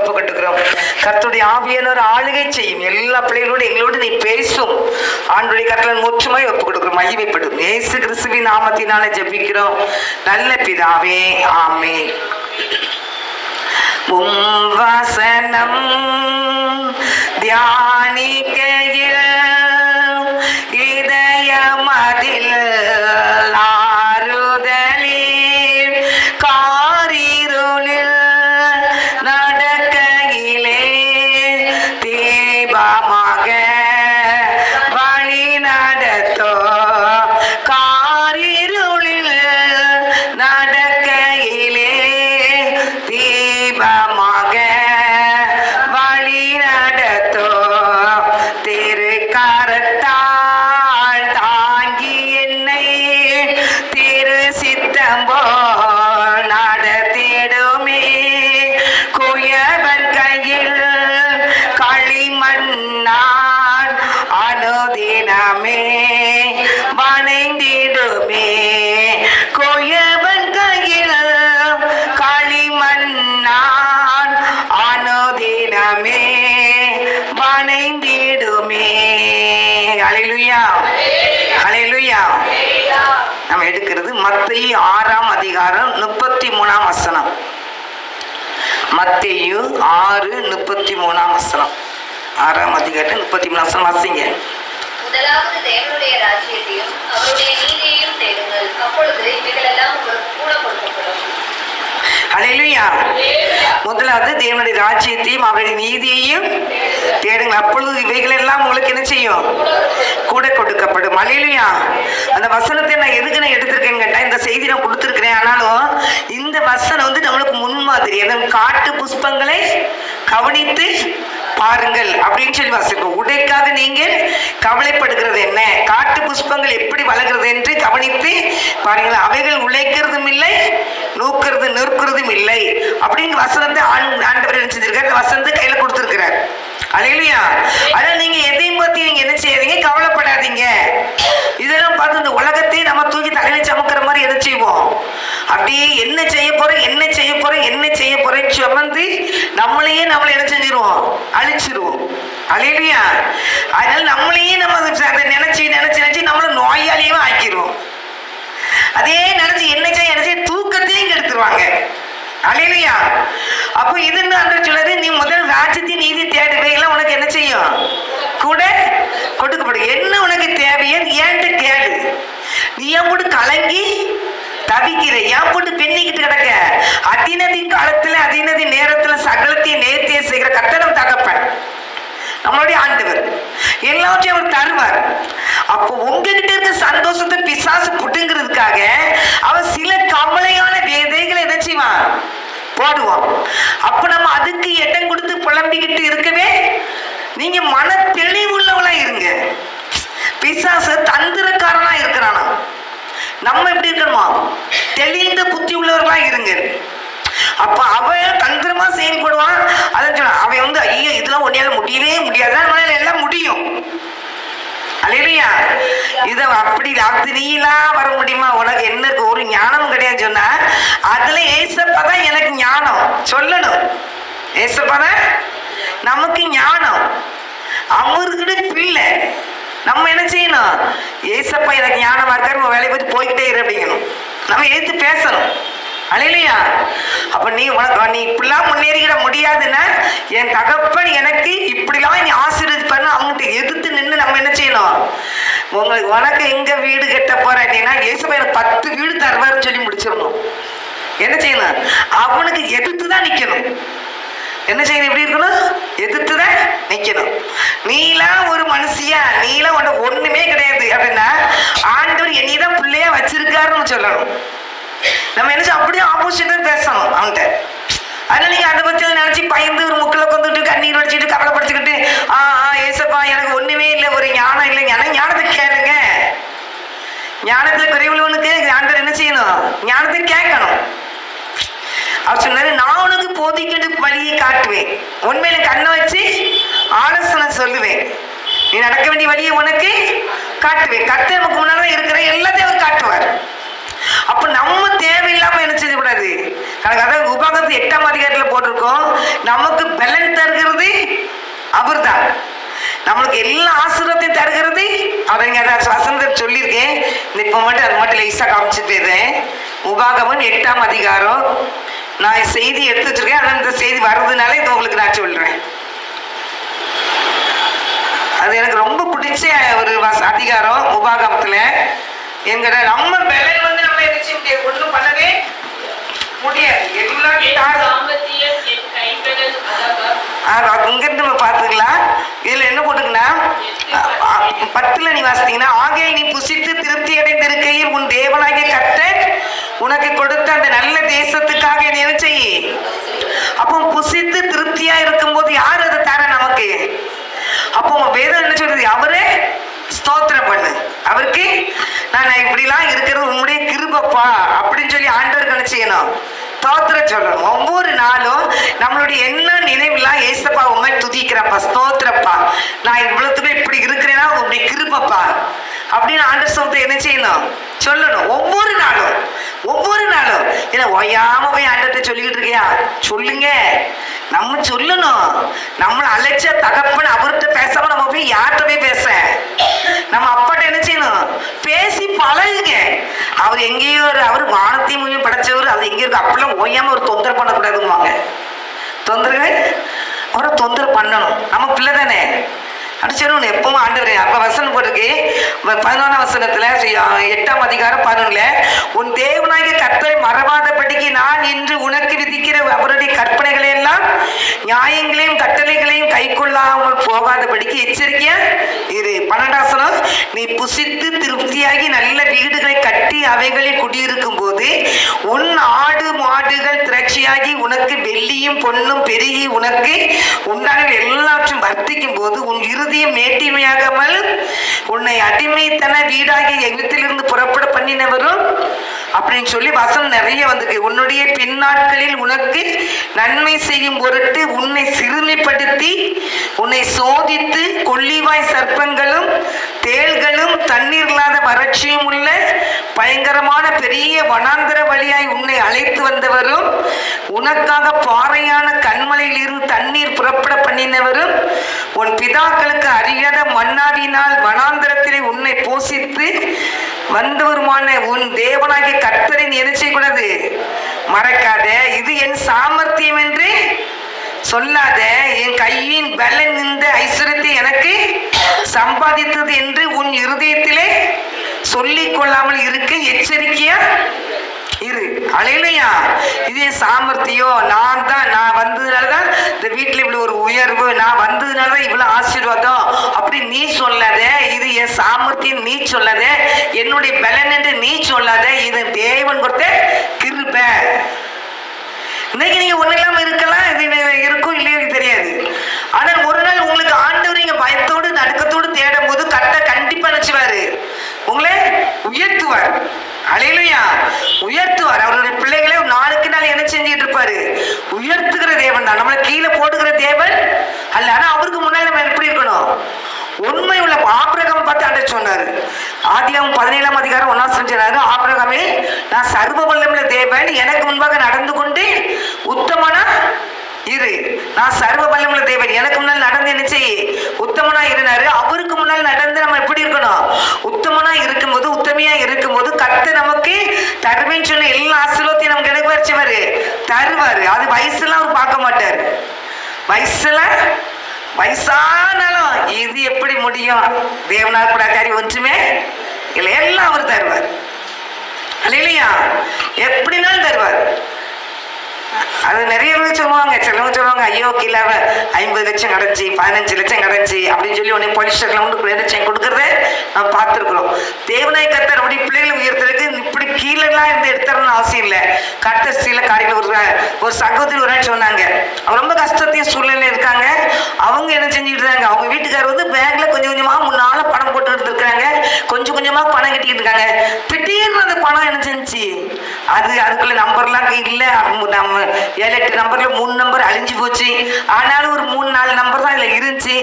ஒப்பு கட்டுக்கிறோம். கர்த்தருடைய ஆவியானவர் ஆளுகை செய்யும். எல்லா பிள்ளைகளோடு எங்களோடு நீ பேசும். ஆண்டவருடைய கர்த்தரை முற்றுமாய் ஒப்பு கொடுக்கிறோம். மகிமைப்படும் இயேசு கிறிஸ்துவின் நாமத்தினாலே ஜெபிக்கிறோம் நல்ல பிதாவே, ஆமென். உம் வசனம் தியானிக்கையில் இதயமதில் ஆறுதலில் காரிருளில் நடக்கையிலே தீபமாக வழி நடத்தோ. காரிருளில் நடக்கையிலே தீபமாக வழி நடத்தோ. திருக்கரத்தால் தாங்கி என்னை திரு சித்தம்போல் நடத்திடுமே. குயவன் கையில் களிமண்ணான் அனுதினமே வணைந்திடுமே. குயவன் கையில் களிமண்ணான் அனுதினமே வணைந்திடுமே. ஹல்லேலூயா, ஹல்லேலூயா. நம்ம எடுக்கிறது மத்தேயு 6ஆம் அதிகாரம் 33ஆம் வசனம். மத்தேயு 6:33 வசனம். 6ஆம் அதிகாரம் 33 வசனம் வாசிங்க. முதலாவது தேவனுடைய ராஜ்யத்தையும் அவருடைய நீதியையும் தேடுங்கள், அப்பொழுது இவைகளெல்லாம் உங்களுக்கு கூட கொடுக்கப்படும். ஹல்லேலூயா. முதலாவது தேவனுடைய ராஜ்யத்தையும் அவருடைய நீதியையும் தேடுங்கள், அப்பொழுது இவைகள் எல்லாம் உங்களுக்கு என்ன செய்யும்? கூட கொடுக்கப்படும். ஹல்லேலூயா. அந்த வசனத்தை நான் எதுக்கு நான் எடுத்திருக்கேன்னு கேட்டா, இந்த செய்தி நான் கொடுத்துருக்கிறேன். ஆனாலும் இந்த வசனம் நம்மளுக்கு முன்மாதிரி. காட்டு புஷ்பங்களை கவனித்து பாருங்கள் அப்படின்னு சொல்லி வாசிப்போம். உடைக்காக நீங்கள் கவலைப்படுகிறது என்ன? காட்டு புஷ்பங்கள் எப்படி வளர்கிறது என்று கவனித்து பாருங்கள். அவைகள் உழைக்கிறதும் இல்லை, நூக்கிறது நிற்கிறதும் இல்லை அப்படின்னு வசனத்தை ஆண்டவர் என்ன செஞ்சிருக்காரு? இந்த வசனத்தை கையில கொடுத்திருக்கிறார். ஹல்லேலூயா. அதனால நீங்க எதையும் பத்தி நீங்க என்ன செய்யாதீங்க, கவலைப்படாதீங்க. இதெல்லாம் பார்த்து இந்த உலகத்தை நம்ம தூக்கி தலையில சமக்கிற மாதிரி எதை செய்வோம்? அப்படியே என்ன செய்ய போறோம், என்ன செய்ய போறோம், என்ன செய்ய போறேன்னு சுமந்து நம்மளையே நம்மளை என்ன செஞ்சிருவோம்? அழிச்சிருவோம். ஹல்லேலூயா. அதனால நம்மளையே நம்ம அதை நினைச்சு நினைச்சு நினைச்சு நம்மள நோயாளியும் ஆக்கிடுவோம். அதே நினைச்சு என்ன செய்ய தூக்கத்தையும் கெடுத்துருவாங்க. ஹல்லேலூயா. அப்போ இதுன்னு அந்த சொல்றாரு, நீ முதல் ராஜ்யத்தின் நீதி தேடுவையெல்லாம் உனக்கு என்ன செய்யும்? கூட கொடுக்கப்படும். என்ன உனக்கு தேவையோ ஏன்ட்டு கேளு. நீ ஏன் போட்டு கலங்கி தவிக்கிற? ஏன் போட்டு பெண்ணிக்கிட்டு கிடக்க? அதினதின் காலத்துல அதினதின் நேரத்துல சகலத்தையும் நேர்த்தியை செய்கிற கர்த்தர் தகப்பன் நம்மளுடைய ஆண்டவர் எல்லாத்தையும் அவர் தருவார். அப்போ உங்ககிட்ட இருக்க சந்தோஷத்தை பிசாசு புட்டுங்கிறதுக்காக அவர் சில கவலையான விதைகளை என்ன செய்வான்? போடுவோம். அப்ப நம்ம அதுக்கு இடம் கொடுத்து புலம்பிக்கிட்டு இருக்கவே நீங்க மன தெளிவுள்ளவளா இருங்க. பிசாசு தந்திரக்காரனா இருக்கிறானா? நம்ம எப்படி இருக்கணுமா? தெளிந்த புத்தி உள்ளவர்களா இருங்க. அப்ப அவன் தந்திரமா செயல்படுவான். அதான் சொல்ல அவன் ஐயோ இதெல்லாம் உன்னையால முடியவே முடியாது, எல்லாம் முடியும். ஹல்லேலூயா. இத அப்படி அது நீலாம் வர முடியுமா? உனக்கு என்ன ஒரு ஞானம் கிடையாது சொன்னா அதுல ஏசப்பாதான் எனக்கு ஞானம் சொல்லணும். ஏசப்பாதான் நமக்கு ஞானம். அவர்கிட்ட பிள்ளை நம்ம என்ன செய்யணும்? ஏசப்பா எனக்கு ஞானமா இருக்காரு, வேலையை பத்தி போய்கிட்டே இரு அப்படிங்கணும். நம்ம எதிர்த்து பேசணும். ஹல்லேலூயா. அப்ப நீ இப்படிலாம் முன்னேறிக்கிட முடியாதுன்னா என் தகப்பன் எனக்கு இப்படிலாம் நீ ஆசீர்வதிப்பாருன்னு அவங்ககிட்ட எதிர்த்து நின்று நம்ம என்ன செய்யணும்? உனக்கு எங்க வீடு கட்ட போற அப்படின்னா ஏசப்பா எனக்கு 10 வீடு தருவாருன்னு சொல்லி முடிச்சிடணும். என்ன செய்யணும்? அவனுக்கு எதிர்த்து தான் நிக்கணும். என்ன செய்யணும்? எப்படி இருக்கணும்? எதிர்த்துதான் நிக்கணும். நீலாம் ஒரு மனுஷியா, நீலாம் உனக்கு ஒண்ணுமே கிடையாது அப்படின்னா ஆண்டவர் என்னைதான் பிள்ளையா வச்சிருக்காருன்னு சொல்லணும். நம்ம என்ன அப்படியே ஆப்போசிட்டா பேசணும் அவன்கிட்ட. அதனால நீங்க அதை பத்தி நினைச்சு பயந்து ஒரு முக்கில கொண்டுட்டு கண்ணீர் வச்சுட்டு கவலைப்படுத்திக்கிட்டு ஏசப்பா எனக்கு ஒண்ணுமே இல்லை, ஒரு ஞானம் இல்லை. ஞானத்தை கேளுங்க. ஞானத்துல குறைவுள்ளவனுக்கு ஆண்டவர் என்ன செய்யணும்? ஞானத்தை கேட்கணும். அவர் சொன்னாரு, நான் உனக்கு போதிக்கிட்டு வழியை காட்டுவேன், உண்மையில கண்ணை வச்சு ஆலோசனை சொல்லுவேன், நீ நடக்க வேண்டிய வழியை உனக்கு காட்டுவேன். கர்த்தர் நமக்கு முன்னாடி இருக்கிற எல்லாத்தையும் அவர் காட்டுவார். அப்ப நம்ம தேவையில்லாம என்ன செய்ய கூடாது. அதாவது உபாகமத்து 8ஆம் அதிகாரத்துல போட்டிருக்கோம், நமக்கு உங்களுக்கு எல்லா ஆசீர்வாதத்தையும் தருகிறது. அதை நீங்கள் வசனத்தில் சொல்லியிருக்கேன். இப்போ மட்டும் அது மட்டும் லைஸாக காமிச்சிட்டு போயிடுறேன். உபாகமம் 8ஆம் அதிகாரம். நான் செய்தி எடுத்து வச்சிருக்கேன். ஆனால் இந்த செய்தி வர்றதுனால இது உங்களுக்கு நான் சொல்கிறேன். அது எனக்கு ரொம்ப பிடிச்ச ஒரு அதிகாரம் உபாகமத்தில். எங்கட நம்ம விலை வந்து நம்ம எதிர்த்து முடியாது, ஒன்றும் பண்ணவே முடியாது. இங்கிருந்து நம்ம பார்த்துக்கலாம். இதுல என்ன போட்டுக்குன்னா 10ல் நீ வாசித்தீங்கன்னா, ஆகையால் நீ புசித்து திருப்தி அடைந்திருக்கையில் உன் தேவனாகிய கர்த்தர் உனக்கு கொடுத்த அந்த நல்ல தேசத்துக்காக நீ என்ன செய்ய. அப்போ புசித்து திருப்தியா இருக்கும்போது யார் அதை தர நமக்கு? அப்போ வேதம் என்ன சொல்றது? அவரே ஸ்தோத்திரம் பண்ணு. அவருக்கு நான் இப்படிலாம் இருக்கிறது உங்களுடைய கிருபப்பா அப்படின்னு சொல்லி ஆண்டவருக்கு என்ன செய்யணும்? ஸ்தோத்திரம் சொல்லணும். ஒவ்வொரு நாளும் நம்மளுடைய என்ன நினைவுலாம் ஏசப்பா உண்மை துதிக்கிறப்பா, ஸ்தோத்திரப்பா, நான் இவ்வளவுக்குள்ள இப்படி இருக்கிறேன்னா உங்களுடைய கிருபப்பா அப்படின்னு ஆண்டவர் ஸ்தோத்திரம் என்ன செய்யணும்? சொல்லணும். ஒவ்வொரு நாளும் ஏன்னா ஓயாம போய் ஆண்டவர்கிட்ட சொல்லிக்கிட்டு இருக்கியா? சொல்லுங்க, நம்ம சொல்லணும். நம்மளை அழைச்ச தகப்பன் அவர்கிட்ட பேசாம நம்ம போய் யார்கிட்ட போய் பேச? நம்ம அப்பாட்ட என்ன செய்யணும்? பேசி பழகுங்க. அவர் எங்கேயோ அவர் வானத்தையும் மூலியம் படைச்சவர். அது எங்கேயோ இருக்கு. அப்படிலாம் ஓயாம ஒரு தொந்தரவு பண்ணக்கூடாதுவாங்க. தொந்தரவு அவரை தொந்தரவு பண்ணணும். நம்ம பிள்ளை தானே அடிச்சிடணும் எப்பவும் ஆண்டவர். அப்ப வசனம் போட்டிருக்கு 11ஆம் வசனத்துல 8ஆம் அதிகாரம் 11, உன் தேவனாகிய கர்த்தரை மறவாதபடிக்கு நான் இன்று உனக்கு விதிக்கிற அவருடைய கற்பனைகளை எல்லாம் நியாயங்களையும் கட்டளைகளையும் கை கொள்ளாமல் போகாதபடிக்கு எச்சரிக்கையா இரு. 12ஆம் வசனம், நீ புசித்து திருப்தியாகி நல்ல வீடுகளை கட்டி அவைகளில் குடியிருக்கும் போது உன் ஆடு மாடுகள் திரட்சியாகி உனக்கு வெள்ளியும் பொன்னும் பெருகி உனக்கு உண்டான எல்லாற்றும் வர்த்திக்கும் போது உன் இருதயம் மேட்டிமையாகாமல் உன்னை அடிமைத்தன வீடாகிய எகிப்திலிருந்து புறப்பட பண்ணினவரும் அப்படின்னு சொல்லி வசனம் நிறைய வந்திருக்கு. உன்னுடைய பின்னாட்களில் உனக்கு நன்மை செய்யும் பொருட்டு உன்னை சிறுமைப்படுத்தி உன்னை சோதித்து கொள்ளிவாய் சர்ப்பங்களும் தேள்களும் தண்ணீர் இல்லாத வறட்சியும் உள்ள பயங்கரமான பெரிய வனாந்தர வழியாய் உன்னை அழைத்து வந்தவரும் உனக்காக பாறையான கண்மலையில் இருந்து தண்ணீர் புறப்பட பண்ணினவரும் உன் பிதாக்களுக்கு அறியாத மன்னாவினால் வனாந்தரத்திலே உன்னை போஷித்து வந்தவருமான உன் தேவனாகிய கர்த்தரை நீ என்ன செய்யக்கூடாது? மறக்காத. இது என் சாமர்த்தியம் என்று சொல்லாத. என் கையின் பலன் இந்த ஐஸ்வர்யத்தை எனக்கு சம்பாதித்தது என்று உன் இருதயத்திலே சொல்லிக் கொள்ளாமல் இருக்க எச்சரிக்கையா இரு. அல்லேலூயா. இதே சாமர்த்தியம் நான் வந்ததுனாலதான் இந்த வீட்டுல இவ்வளவு ஒரு உயர்வு, நான் வந்ததுனாலதான் இவ்வளவு ஆசீர்வாதம் அப்படி நீ சொல்லாத. இது என் சாமர்த்தியம் நீ சொல்லாத. என்னுடைய பலன் என்று நீ சொல்லாத. இது தேவன் கொடுத்த கிருபை. இன்னைக்கு நீங்க ஒண்ணு இல்லாம இருக்கலாம், இது இருக்கும் இல்லையோ தெரியாது. ஆனால் ஒரு நாள் உங்களுக்கு ஆண்டவர் நீங்க பயத்தோடு நடுக்கத்தோடு தேடும் போது கண்டிப்பா நினைச்சுவாரு, உங்களை உயர்த்துவார். அல்லேலூயா. உயர்த்துவார். அவருடைய பிள்ளைகளை நாளுக்கு நாள் என்ன செஞ்சுட்டு இருப்பாரு? உயர்த்துகிற தேவன் தான். நம்மளை கீழே போடுகிற தேவன் அல்ல. ஆனா அவருக்கு முன்னாடி நம்ம எப்படி இருக்கணும்? உண்மை உள்ள. ஆபிரகாம் பார்த்து ஆண்டவர் சொன்னாரு, ஆதியாகமம் 17ஆம் அதிகாரம் 1ஆம் வசனம் சொன்னாரு, ஆபிரகாமே, நான் சர்வ வல்லமையுள்ள தேவன், எனக்கு முன்பாக நடந்து கொண்டு உத்தமனா இரு. நான் சர்வ வல்லமையுள்ள தேவன், எனக்கு முன்னால் நடந்து என்ன செய்ய உத்தமனா இருந்தாரு. அவருக்கு முன்னால் நடந்து நம்ம எப்படி இருக்கணும்? உத்தமனா இருக்கும்போது, உத்தமையா இருக்கும்போது கர்த்தர் நமக்கு தருவேன்னு சொன்ன எல்லா ஆசீர்வாதத்தையும் நமக்கு எனக்கு வச்சவரு தருவாரு. அது வயசுலாம் அவர் பார்க்க மாட்டார். வயசானாலும் இது எப்படி முடியும்? தேவனால் கூட காரியம் ஒன்றுமே இல்லை, எல்லாம் அவர் தருவார். இல்லையா? எப்படினாலும் தருவார். அது நிறைய பேர் சொல்லுவாங்க. சிலவங்க சொல்லுவாங்க, ஐயோ கீழே 50 லட்சம் கிடைச்சி 15 லட்சம் கிடைச்சி அப்படின்னு சொல்லி உடனே போலீஸ் ஸ்டேஷன்ல லட்சம் கொடுக்கறத நம்ம பார்த்துருக்குறோம். தேவனாய் கர்த்தர் அப்படி பிள்ளைகளை உயர்த்துறதுக்கு இப்படி கீழெல்லாம் இருந்து எடுத்துறன்னு அவசியம் இல்லை. கர்த்தர் சில காரியங்கள் ஒரு சகோதரி ஒரு நாள் சொன்னாங்க, அவங்க ரொம்ப கஷ்டத்தையும் சூழ்நிலை இருக்காங்க. அவங்க என்ன செஞ்சுட்டு இருக்காங்க, அவங்க வீட்டுக்காரர் வந்து பேங்க்ல கொஞ்சம் கொஞ்சமா முன்னால பணம் போட்டுக்கிட்டு இருக்காங்க, கொஞ்சம் கொஞ்சமா பணம் கட்டிக்கிட்டு இருக்காங்க. திடீர்னு அந்த பணம் என்ன செஞ்சு அதுக்குள்ள நம்பர்லாம் இல்லை. நம்ம 7-8 நம்பர்ல 3 நம்பர் அழிஞ்சு போச்சு. ஆனாலும் ஒரு 3-4 நம்பர் தான் இதுல இருந்துச்சு.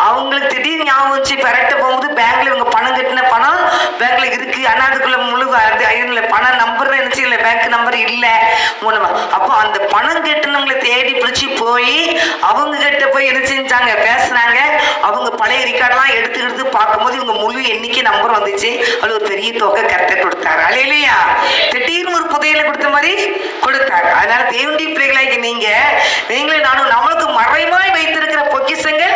அவங்களுக்கு திடீர்னு ஞாபகம் வச்சு பெரட்ட போகும்போது பேங்க்ல இவங்க பணம் கட்டின பணம் பேங்க்ல இருக்கு. ஆனா அதுக்குள்ள முழு பணம் நம்பர் இருந்துச்சு, இல்லை பேங்க் நம்பர் இல்லை. அப்போ அந்த பணம் கட்டினவங்களை தேடி பிடிச்சி போய் அவங்க கிட்ட போய் என்ன செஞ்சாங்க, பேசுனாங்க. அவங்க பழைய ரெக்கார்டெல்லாம் எடுத்து பார்க்கும்போது இவங்க முழு எண்ணிக்கை நம்பர் வந்துச்சு. அது ஒரு பெரிய தொகை கரெக்டாக கொடுத்தாரு. அல்லேலூயா. திடீர்னு ஒரு புதையலை கொடுத்த மாதிரி கொடுத்தாரு. அதனால தேவனுடைய பிள்ளைகளாகி நீங்களே நானும் நம்மளுக்கு மறைவாய் வைத்திருக்கிற பொக்கிஷங்கள்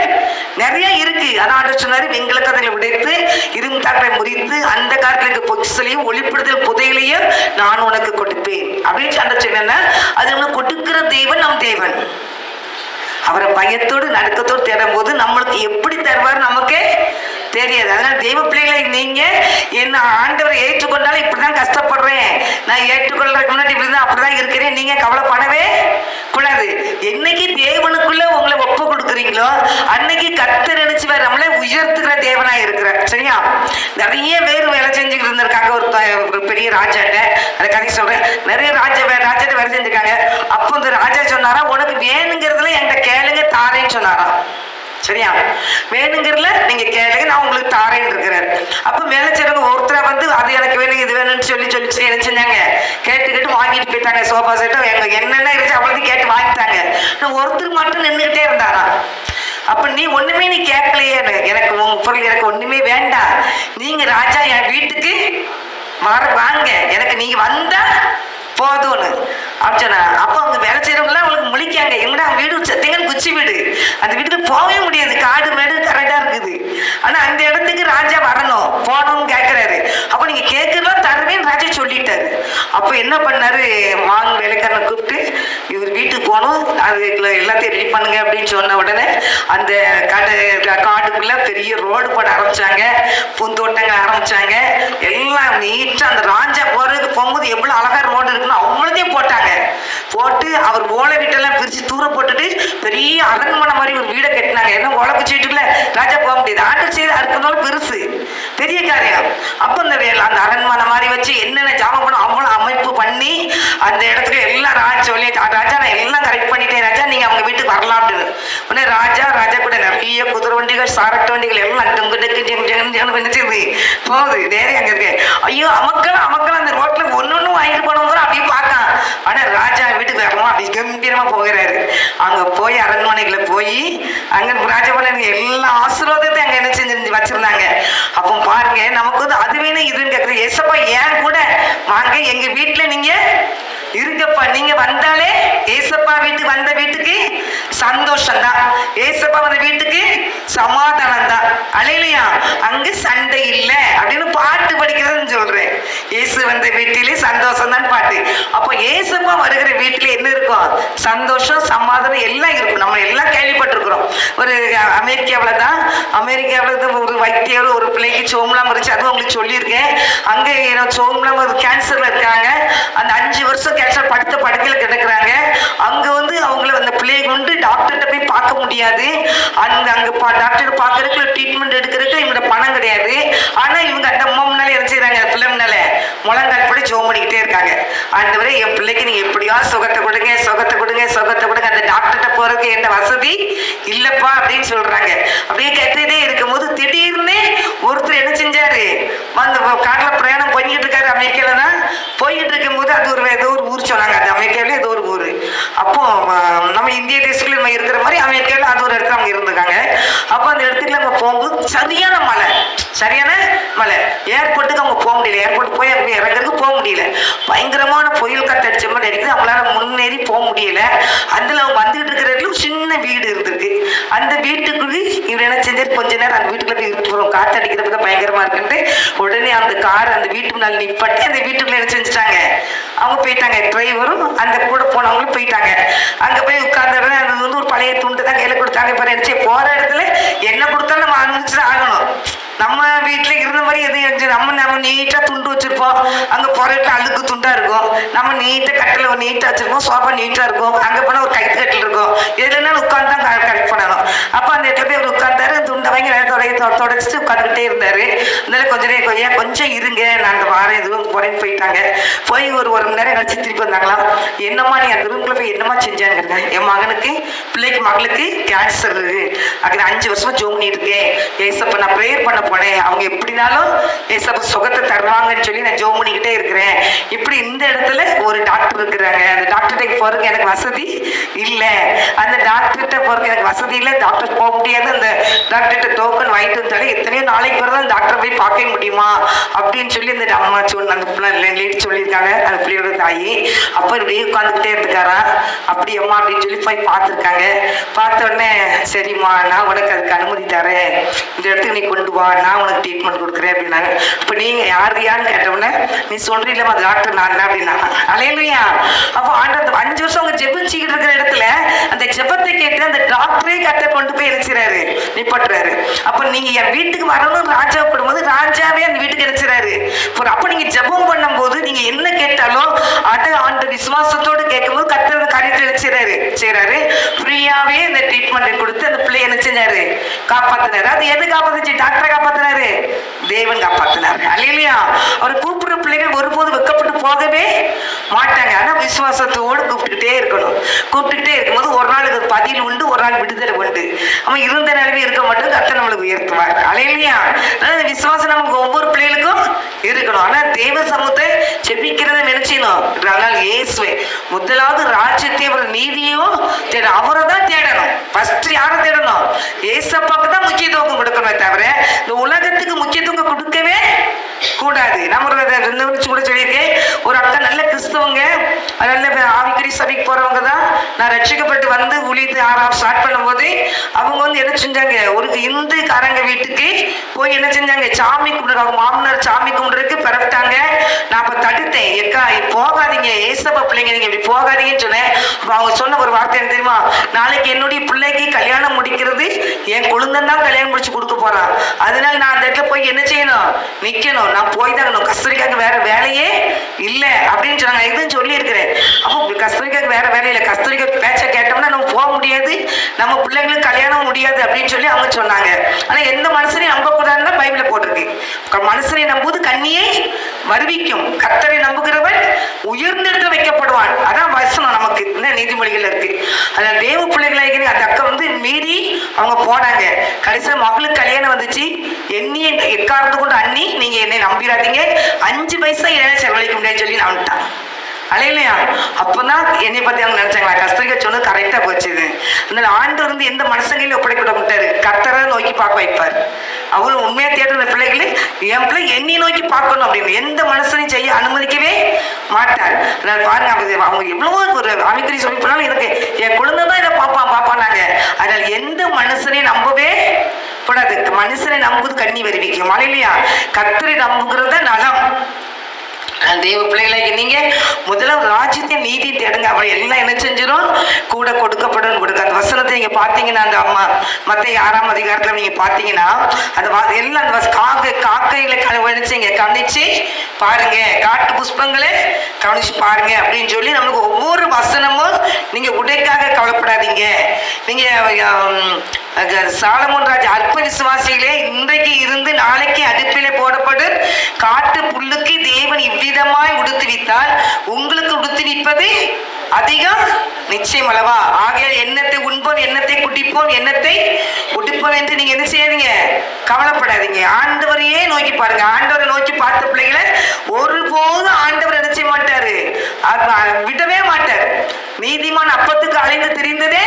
நிறைய இருக்கு. அதான் சொன்னாரு, வெண்கல கதையில உடைத்து இரும்பு தாக்கலை முறித்து அந்த காலத்துல இருக்க பொக்கிஷங்களையும் ஒளிப்படுதல் புதையலையும் நான் உனக்கு கொடுப்பேன் அப்படின்னு சொன்ன. அது நம்ம கொடுக்கிற தேவன் நம் தேவன். அவரை பயத்தோடு நடுக்கத்தோடு தேடும் போது நம்மளுக்கு எப்படி தருவார் நமக்கே தெரியாது. அதனால தெய்வ பிள்ளைகளை நீங்க என்ன ஆண்டவரை ஏற்றுக்கொண்டாலும் இப்படிதான் கஷ்டப்படுறேன், நான் ஏற்றுக்கொள்றதுக்கு முன்னாடி இப்படிதான் அப்படிதான் இருக்கிறேன், நீங்க கவலைப்படவே கூடாது. என்னைக்கு தேவனுக்குள்ள உங்களை ஒப்பு கொடுக்குறீங்களோ அன்னைக்கு கர்த்தர் நினைச்சுவார் நம்மளே உயர்த்துக்கிற தேவனா இருக்கிறார். சரியா? நிறைய பேர் வேலை செஞ்சுக்கிட்டு இருந்திருக்காங்க ஒரு பெரிய ராஜாட்ட. அதை கதை சொல்றேன். நிறைய ராஜாட்ட வேலை செஞ்சிருக்காங்க. அப்போ இந்த ராஜா சொன்னாரா, உனக்கு வேணுங்கிறதுல என்கிட்ட கேளுங்க தாரேன்னு சொன்னாராம். சரியா? வேணுங்கிறதுல நீங்க கேளுங்க, நான் உங்களுக்கு தாரேன்னு இருக்கிறார். அப்ப மேல சிறங்க ஒருத்தரை வந்து அது எனக்கு வேணும் இது வேணும்னு சொல்லி என்ன செஞ்சாங்க, கேட்டுக்கிட்டு வாங்கிட்டு போயிட்டாங்க. சோஃபா செட்டை என்னென்ன இருந்துச்சு அவ்வளவு கேட்டு வாங்கிட்டாங்க. ஒருத்தர் மட்டும் நின்றுகிட்டே இருந்தாராம். அப்ப நீ ஒண்ணுமே கேட்கலையே, எனக்கு உங்க பொருள் எனக்கு ஒண்ணுமே வேண்டாம், நீங்க ராஜா என் வீட்டுக்கு வாங்க, எனக்கு நீங்க வந்தா போதும்னு அப்படின்னா. அப்போ அவங்க வேலை செய்யறவங்களாம் அவங்களுக்கு முழிக்காங்க, எங்கடா வீடு சத்தியங்கள் குச்சி வீடு, அந்த வீட்டுக்கு போகவே முடியாது, காடு மேடு கரெக்டா இருக்குது. ஆனா அந்த இடத்துக்கு ராஜா வரணும் போகணும்னு கேட்கிறாரு. அப்போ நீங்க கேட்கலாம் தருவேன்னு ராஜா சொல்லிட்டாரு. அப்போ என்ன பண்ணாரு, வாங்க வேலைக்காரனை கூப்பிட்டு இவர் வீட்டுக்கு போகணும், அது எல்லாத்தையும் ரெடி பண்ணுங்க அப்படின்னு சொன்ன உடனே அந்த காட்டுக்குள்ள பெரிய ரோடு போட ஆரம்பிச்சாங்க, பூந்தோட்டங்கள் ஆரம்பிச்சாங்க. எல்லாம் நீட்டா அந்த ராஜா போறதுக்கு போகும்போது எவ்வளவு அழகா ரோடு இருக்குன்னு அவ்வளோதையும் போட்டாங்க. போட்டு அவர் ஓலை வீட்டெல்லாம் பிரிச்சு தூரம் போட்டுட்டு பெரிய அரண்மனை மாதிரி ஒரு வீடை கட்டினாங்க. ஏன்னா ஓலை குச்சி வீட்டுக்குள்ள ராஜா போக முடியாது, ஆண்டு செய்து அதுக்குனாலும் பெருசு பெரிய காரியம். அப்போ அந்த அரண்மனை மாதிரி வச்சு என்னென்ன ஜாமம் பண்ண அவ்வளோ அமைப்பு பண்ணி அந்த இடத்துல எல்லாம் ராஜா நான் எல்லாம் கரெக்ட் பண்ணிட்டேன் ராஜா, நீங்க அவங்க வீட்டுக்கு வரலாம் அப்படின்னு. உடனே ராஜா கூட நிறைய குதிரை வண்டிகள் சாரட்டு வண்டிகள் எல்லாம் போகுது நேரே அங்க இருக்கு. ஐயோ அமக்கள் அந்த ரோட்ல ஒன்னொன்னு வாங்கிட்டு போனவங்க அப்படியே பார்க்கலாம். ஆனா ராஜா வீட்டுக்கு வரணும் அப்படி கம்பீரமா போகிறாரு. அங்க போய் அரண்மனைகளை போய் அங்க ராஜா எல்லா ஆசீர்வாதத்தையும் அங்க என்ன செஞ்சு வச்சிருந்தாங்க. அப்போ பாருங்க, நமக்கு வந்து அது வேணும் இதுன்னு கேட்குற. ஏசப்பா ஏன் கூட வாங்க எங்க வீட்டுல நீங்க இருக்கப்பா, நீங்க வந்தாலே ஏசப்பா வீட்டுக்கு வந்த வீட்டுக்கு சந்தோஷம் தான், ஏசப்பா வந்த வீட்டுக்கு சமாதானம் தான். அல்லேலூயா. அங்க சண்டை இல்லை அப்படின்னு பாட்டு படிக்கிறதுன்னு சொல்றேன். இயேசு வந்த வீட்டிலே சந்தோஷம் தான் பாட்டு. அப்போ ஏசப்பா வருகிற வீட்டுல என்ன இருக்கும், சந்தோஷம் சமாதானம் எல்லாம் இருக்கும். நம்ம எல்லாம் கேள்விப்பட்டிருக்கிறோம். ஒரு அமெரிக்காவில தான் ஒரு வைத்தியம் ஒரு பிள்ளைக்கு சோம்லாம் இருந்துச்சு, அதுவும் உங்களுக்கு சொல்லியிருக்கேன். அங்க சோம்லாம் ஒரு கேன்சர்ல இருக்காங்க. அந்த 5 வருஷம் கேன்சர் படுத்த படுக்கையில் கிடக்குறாங்க. அங்க வந்து அவங்கள அந்த பிள்ளையை கொண்டு டாக்டர்கிட்ட போய் பார்க்க முடியாது. அங்க டாக்டர் பார்க்கறதுக்கு ட்ரீட்மெண்ட் எடுக்கிறதுக்கு இவங்க பணம் கிடையாது. ஆனா இவங்க அந்த அம்மா முன்னாலே என்ன செய்யறாங்க, பிள்ளை முன்னாலே முழங்கால் படி ஜெபம் பண்ணிக்கிட்டே இருக்காங்க. ஆண்டவரே என் பிள்ளைக்கு நீங்க எப்படியா சுகத்தை கொடுங்க. அந்த டாக்டர்கிட்ட போறதுக்கு எந்த வசதி இல்லப்பா அப்படின்னு சொல்றாங்க. அப்படியே கேட்டுட்டே இருக்கும்போது திடீர்னு ஒருத்தர் என்ன செஞ்சாரு, அந்த காட்டுல பிரயாணம் போய்கிட்டு இருக்காரு. அமெரிக்கால தான் போய்கிட்டு இருக்கும்போது அது ஏதோ ஒரு ஊர் சொன்னாங்க. அது அமெரிக்காவில ஏதோ ஒரு ஊர். அப்போ நம்ம இந்திய தேசத்துல நம்ம இருக்கிற மாதிரி அமெரிக்காவில் அது ஒரு இடத்துல அவங்க இருந்திருக்காங்க. அப்போ அந்த இடத்துல நம்ம போகும்போது சரியான மழை, ஏர்போர்ட்டுக்கு அவங்க போக முடியல. ஏர்போர்ட் போய் அங்கே இறங்குறதுக்கு போக முடியல. பயங்கரமான புயல் காத்து அடிச்ச மாதிரி அடிக்குது. அவங்களால முன்னேறி போக முடியல. அதுல அவங்க வந்துகிட்டு இருக்கிற சின்ன வீடு இருந்திருக்கு. அந்த வீட்டுக்குள்ள இவர் என்ன செஞ்சாரு, கொஞ்ச நேரம் அந்த வீட்டுக்குள்ள போய் இருந்துட்டு காத்து அடிக்கிறப்ப தான் பயங்கரமா இருக்குன்ட்டு உடனே அந்த கார் அந்த வீட்டு முன்னாள் நிப்பாட்டி அந்த வீட்டுக்குள்ள என்ன செஞ்சுட்டாங்க, அவங்க போயிட்டாங்க. டிரைவரும் அந்த கூட போனவங்களும் போயிட்டாங்க. அங்க போய் உட்கார்ந்த அது வந்து ஒரு பழைய துண்டு தான் கையில கொடுத்தாங்க. இப்ப நினைச்சு போற இடத்துல என்ன கொடுத்தாலும் நம்ம அனுப்பிச்சுதான் ஆகணும். நம்ம வீட்டுல இருந்த மாதிரி எதுவும் நம்ம நீட்டா துண்டு வச்சிருப்போம். அங்க போறதுக்கு அழுக்கு துண்டா இருக்கும். நம்ம நீட்டா கட்டில நீட்டா வச்சிருப்போம். சோஃபா நீட்டா இருக்கும். அங்க போனா ஒரு கைத்து கட்டில் இருக்கும். எதுனாலும் உட்காந்து தான் கரெக்ட் பண்ணணும். அப்ப அந்த இடத்துல போய் அவர் உட்கார்ந்தாரு. துண்டை வாங்கி நேரத்தோட தொடச்சிட்டு உட்காந்துக்கிட்டே இருந்தாரு. அதனால கொஞ்சம் இருங்க, நான் அந்த வாரம் எதுவும் போறேன்னு போயிட்டாங்க. போய் ஒரு மணி நேரம் கழிச்சு திருப்பி வந்தாங்களாம். என்னம்மா நீ அந்த ரூம்குள்ள போய் என்னம்மா செஞ்சாங்க? என் மகளுக்கு கேன்சர் இருக்கு, அதுக்கு 5 வருஷமா ஜோம் பண்ணி இருக்கேன் ஏசப்ப, நான் ப்ரேயர் பண்ண போனேன், அவங்க எப்படினாலும் ஏசப்ப சுகத்தை தருவாங்கன்னு சொல்லி நான் ஜோம் பண்ணிக்கிட்டே இருக்கிறேன். இப்படி இந்த இடத்துல ஒரு டாக்டர் இருக்கிறாங்க, அந்த டாக்டர்கிட்ட போறதுக்கு எனக்கு வசதி இல்லை, அந்த டாக்டர்கிட்ட போறதுக்கு எனக்கு வசதி இல்லை, டாக்டர் போக முடியாது, அந்த டாக்டர்கிட்ட டோக்கன் வாங்கிட்டு வந்தாலும் எத்தனையோ நாளைக்கு பிறகு அந்த டாக்டரை போய் பார்க்க முடியுமா அப்படின்னு சொல்லி அந்த அம்மா அந்த லேடி சொல்லியிருக்காங்க, அந்த பிள்ளையோட தாயி. அப்போ இப்படியே உட்காந்துக்கிட்டே இருக்காரா. அப்படி அம்மா அப்படின்னு சொல்லி போய் பார்த்துருக்காங்க. பார்த்த உடனே சரிம்மா நான் உனக்கு அதுக்கு அனுமதி தரேன், இந்த இடத்துக்கு நீ கொண்டு வா, நான் உனக்கு ட்ரீட்மெண்ட் கொடுக்குறேன் அப்படின்னாங்க. இப்போ நீங்கள் யாருன்னு கேட்டவுடனே நீ சொல்றீங்களா அந்த டாக்டர் நான் தான் அப்படின்னாங்க. அலையலையா. அப்போ ஆண்டு 5 வருஷம் அவங்க ஜெபிச்சுக்கிட்டு இருக்கிற இடத்துல அந்த ஜெபத்தை கேட்டு அந்த டாக்டரே கட்ட கொண்டு போய் இணைச்சிறாரு, நிப்பாட்டுறாரு. அப்போ நீங்க என் வீட்டுக்கு வரணும்னு ராஜா போடும்போது ராஜாவே அந்த வீட்டுக்கு இணைச்சிறாரு. அப்போ நீங்க ஜெபம் பண்ணும்போது நீங்க என்ன கேட்டாலும் அதை ஆண்டு விசுவாசத்தோடு கேட்கும்போது கர்த்தர் காரியத்தை செய்யறாரு. ஃப்ரீயாவே இந்த ட்ரீட்மெண்ட் கொடுத்து அந்த பிள்ளை என்ன செஞ்சாரு, காப்பாத்தினாரு. அது எது காப்பாத்துச்சு? டாக்டரை காப்பாத்தினாரு, தேவன் காப்பாத்தினாரு. அல்லையா. அவர் கூப்பிடுற பிள்ளைகள் ஒருபோது வெக்கப்பட்டு போகவே மாட்டாங்க. ஆனா விசுவாசத்தோடு கூப்பிட்டுக்கிட்டே இருக்கணும். கூப்பிட்டுக்கிட்டே இருக்கும்போது ஒரு நாளுக்கு பதில் உண்டு, ஒரு நாள் விடுதலை உண்டு. அவன் இருந்த நிலைமை இருக்க மட்டும் கர்த்தர் நம்மளுக்கு உயர்த்துவார். அல்லையா. விசுவாசம் நமக்கு ஒவ்வொரு பிள்ளைகளுக்கும் இருக்கணும். ஆனா தேவ சமூகத்தை செபிக்கிறத நினைச்சணும். அதனால இயேசுவே முதலாவது ராஜ்யத்தை அவர் நீதியும் அவரை தான் தேடணும். ஃபர்ஸ்ட் யாரை தேடணும்? ஏசப்பாக்கு தான் முக்கியத்துவம் கொடுக்கணுமே தவிர இந்த உலகத்துக்கு முக்கியத்துவம் கொடுக்கவே கூடாது. நம்ம கூட சொல்லியிருக்கேன், ஒரு அக்கா நல்ல கிறிஸ்தவங்க, நல்ல ஆவிக்குரிய சபைக்கு போறவங்க தான். நான் ரட்சிக்கப்பட்டு வந்து ஊழியத்தை ஸ்டார்ட் பண்ணும் போது அவங்க என்ன செஞ்சாங்க, ஒரு இந்துக்காரங்க வீட்டுக்கு போய் என்ன செஞ்சாங்க, சாமி கும்பிடுறாங்க. அவங்க மாமனார் சாமி கும்பிடுறதுக்கு பிறப்பிட்டாங்க. நான் அப்ப தடுத்தேன், எக்கா போகாதீங்க, ஏசப்பா பிள்ளைங்க நீங்க இப்படி போகாதீங்கன்னு சொன்னேன். அவங்க சொன்ன ஒரு வார்த்தை என்ன தெரியுமா, நாளைக்கு என்னுடைய பிள்ளைக்கு கல்யாணம் முடிக்கிறது என் குழந்தை தான் கல்யாணம் முடிச்சு கொடுக்க போறான், அதனால நான் அந்த இடத்துல போய் என்ன செய்யணும், நிக்கணும், நான் போய் தான் கஸ்தூரிக்காக்கு வேற வேலையே இல்லை அப்படின்னு சொன்னாங்க. இதுன்னு சொல்லி இருக்கிறேன். அப்போ கஸ்தூரிக்காக்கு வேற வேலை இல்லை, கஸ்தூரிக்கா பேச்சை கேட்டோம்னா நம்ம போக முடியாது, நம்ம பிள்ளைங்களுக்கு கல்யாணம் முடியாது அப்படின்னு சொல்லி அவங்க சொன்னாங்க. ஆனா எந்த மனுஷனையும் நம்பக்கூடாதுன்னு பைபிள்ல போட்டிருக்கு. மனுஷனை நம்புவது கண்ணியை வருவிக்கும், கர்த்தரை நம்புகிறவன் உயர்ந்த இடத்துல வைக்கப்படுவான். அதான் வசனம் நமக்கு நீதிமொழிகள் இருக்கு. அதனால தேவ பிள்ளைகளை அந்த அக்கா மீறி அவங்க போனாங்க. கடைசியில் மகளுக்கு கல்யாணம் வந்துச்சு. எண்ணி எக்காரத்து கொண்டு அண்ணி நீங்க என்னை நம்பிடாதீங்க, 5 பைசா என்ன செலவழிக்க முடியாது சொல்லி நான் வந்துட்டான். அலையிலையா. அப்பதான் என்னை பத்தி அவங்க நினைச்சாங்களா, கஸ்தூரிக்கா சொன்னது கரெக்டா போச்சுது. அதனால ஆண்டவர் எந்த மனுஷங்களையும் ஒப்படைக்க மாட்டாரு, கர்த்தரை நோக்கி பார்க்க வைப்பார். அவரும் உண்மையா தேடுற பிள்ளைகளை என் பிள்ளை என்னை நோக்கி பார்க்கணும் அப்படின்னு எந்த மனுஷனையும் செய்ய அனுமதிக்கவே மாட்டார். அதனால பாருங்க, அவங்க எவ்வளவோ ஒரு அமைக்கறி சொல்லி போனாலும் எனக்கு என் குழந்தை தான் இதை பாப்பானாங்க. அதனால எந்த மனுஷனையும் நம்பவே கூடாது. மனுஷனை நம்புவது கண்ணி வருவிக்கும். மலையிலையா. கர்த்தரை நம்புகிறத நலம். தேவ பிள்ளைகளை நீங்க முதல்ல ராஜ்யத்தை நீதி தேடுங்க, அவரை எல்லாம் என்ன செஞ்சிடும், கூட கொடுக்கப்படும். அந்த வசனத்தை நீங்க பாத்தீங்கன்னா அந்த மத்தேயு 6ஆம் அதிகாரத்துல நீங்க பாத்தீங்கன்னா அந்த எல்லாம் அந்த காக்கைகளை கவனிச்சு பாருங்க, காட்டு புஷ்பங்களை கவனிச்சு பாருங்க அப்படின்னு சொல்லி நமக்கு ஒவ்வொரு வசனமும் நீங்க உடைக்காக கவலைப்படாதீங்க. நீங்க சாலமோன் ராஜா அற்ப விசுவாசிகளே, இன்றைக்கு இருந்து நாளைக்கு அடுப்பிலே போடப்படும் காட்டு புல்லுக்கு தேவன் இவ்விதமாய் உடுத்துவித்தால் உங்களுக்கு உடுத்துவிப்பது அதிகம் நிச்சயம் அல்லவா? ஆகையால் எண்ணத்தை உண்போம், எண்ணத்தை குடிப்போம், எண்ணத்தை உடுப்போம் என்று நீங்க என்ன செய்யாதீங்க, கவலைப்படாதீங்க. ஆண்டவரையே நோக்கி பாருங்க. ஆண்டவரை நோக்கி பார்த்த பிள்ளைகளை ஒருபோதும் ஆண்டவர் என்ன செய்ய மாட்டாரு, விடவே மாட்டார். நீதிமான் அப்பத்துக்கு அலைந்து தெரிந்ததே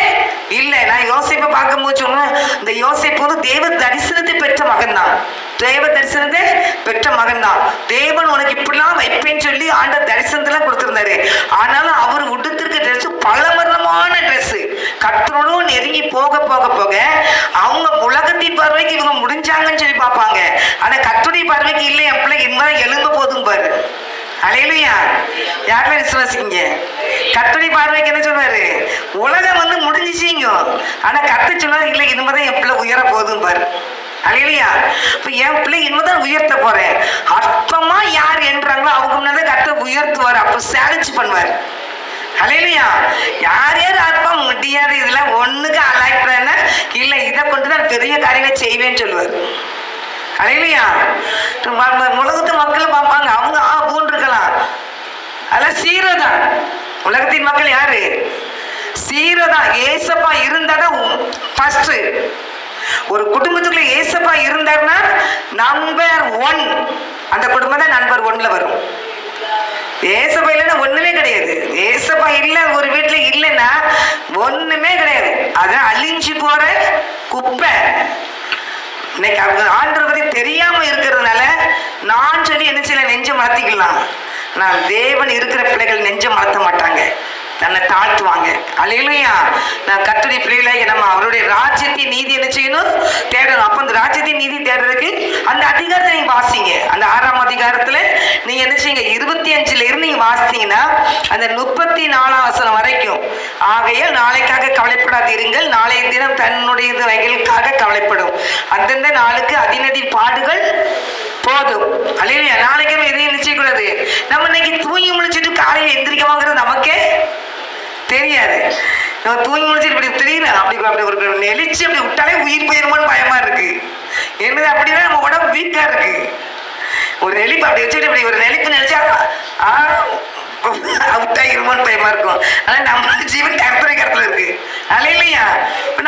இல்லை. நான் யோசிப்பை பார்க்கும்போது சொன்னேன், இந்த யோசிப்பு தேவ தரிசனத்தை பெற்ற மகன் தான், தேவ தரிசனத்தை பெற்ற மகன் தான். தேவன் உனக்கு இப்படிலாம் வைப்பேன்னு சொல்லி ஆண்டவர் தரிசனத்தெல்லாம் கொடுத்திருந்தாரு. ஆனாலும் அவர் உடுத்திருக்க ட்ரெஸ் பலவர்ணமான ட்ரெஸ். கர்த்தரோடு நெருங்கி போக போக போக அவங்க உலகத்தின் பார்வைக்கு இவங்க முடிஞ்சாங்கன்னு சொல்லி பார்ப்பாங்க. ஆனா கர்த்தருடைய பார்வைக்கு இல்லை, என் பிள்ளை என்ன எழும்ப போதும் பாரு. அலையிலையா. யாருமே விசுவாசிங்க. கர்த்தருடைய பார்வைக்கு என்ன சொல்றாரு, உலகம் முடிஞ்சிச்சிங்க, ஆனா கர்த்தர் சொல்றாரு இல்லை, இனிமேதான் என் பிள்ளை உயர போதும் பாரு. அலையிலையா. இப்ப என் பிள்ளை இனிமேதான் உயர்த்த போறேன். அற்பமா யார் என்றாங்களோ அவங்க முன்னாடி கர்த்தர் உயர்த்துவார். அப்ப சேலஞ்ச் பண்ணுவார். அலையிலையா. யார் யார் அற்பம் முடியாது, இதெல்லாம் ஒண்ணுக்கு அலாய்க்கிறேன்னா இல்லை, இதை கொண்டு நான் பெரிய காரியங்களை செய்வேன்னு சொல்லுவார். அல்லேலூயா. உலகத்து மக்கள் பார்ப்பாங்க, அவங்க பூன்னு இருக்கலாம், அதெல்லாம் சீரோ தான். உலகத்தின் மக்கள் யாரு? சீரோ தான். ஏசப்பா இருந்தாதான் ஃபர்ஸ்ட். ஒரு குடும்பத்துக்குள்ள ஏசப்பா இருந்தாருன்னா நம்பர் 1, அந்த குடும்பம் தான் நம்பர் 1ல வரும். ஏசப்பா இல்லைன்னா ஒண்ணுமே கிடையாது. ஏசப்பா இல்ல ஒரு வீட்டுல இல்லைன்னா ஒண்ணுமே கிடையாது. அதான் அழிஞ்சு போற குப்பை. இன்னைக்கு அவங்க ஆண்டவரை பத்தி தெரியாம இருக்கிறதுனால நான் சொல்லி என்ன செய்யல, நெஞ்சம் மாத்திக்கலாம். நான் தேவன் இருக்கிற பிள்ளைகள் நெஞ்சம் மாற்ற மாட்டாங்க, தன்னை தாழ்த்துவாங்க. அல்லேலூயா. நான் கர்த்தருடைய பிள்ளைகளை நம்ம அவருடைய ராஜ்யத்தின் நீதி என்ன செய்யணும், தேடணும். அப்ப அந்த ராஜ்யத்தின் நீதி தேடுறதுக்கு அந்த அதிகாரத்தை நீங்க வாசிங்க. அந்த 6ஆம் அதிகாரத்துல நீங்க என்ன செய்யுங்க, 25ல இருந்து நீங்க வாசித்தீங்கன்னா அந்த 34ஆம் வசனம் வரைக்கும். ஆகையால் நாளைக்காக கவலைப்படாதீர்கள், நாளைய தினம் தன்னுடைய வகைகளுக்காக கவலைப்படும். அந்தந்த நாளுக்கு அதினதி பாடுகள் போதும். அல்லேலூயா. நாளைக்கு நம்ம எதையும் நிச்சயக்கூடாது. நம்ம இன்னைக்கு தூங்கி முடிச்சுட்டு காலையில் எந்திரிக்கவாங்கிறது நமக்கே தெரியாது. நம்ம தூங்கி முடிச்சுட்டு இப்படி தெரியல, அப்படி ஒரு நெளிச்சு அப்படி விட்டாலே உயிர் போயிருமான்னு பயமா இருக்கு. என்னது அப்படின்னா நம்ம உடம்பு வீக்கா இருக்கு. ஒரு நெளிப்பு அப்படி வச்சுட்டு இப்படி ஒரு நெளிப்பு நினைச்சா அவுட்டாயிருமான்னு பயமா இருக்கும். ஆனா நம்ம ஜீவன் கர்த்தத்துல இருக்கு. அல்லேலூயா.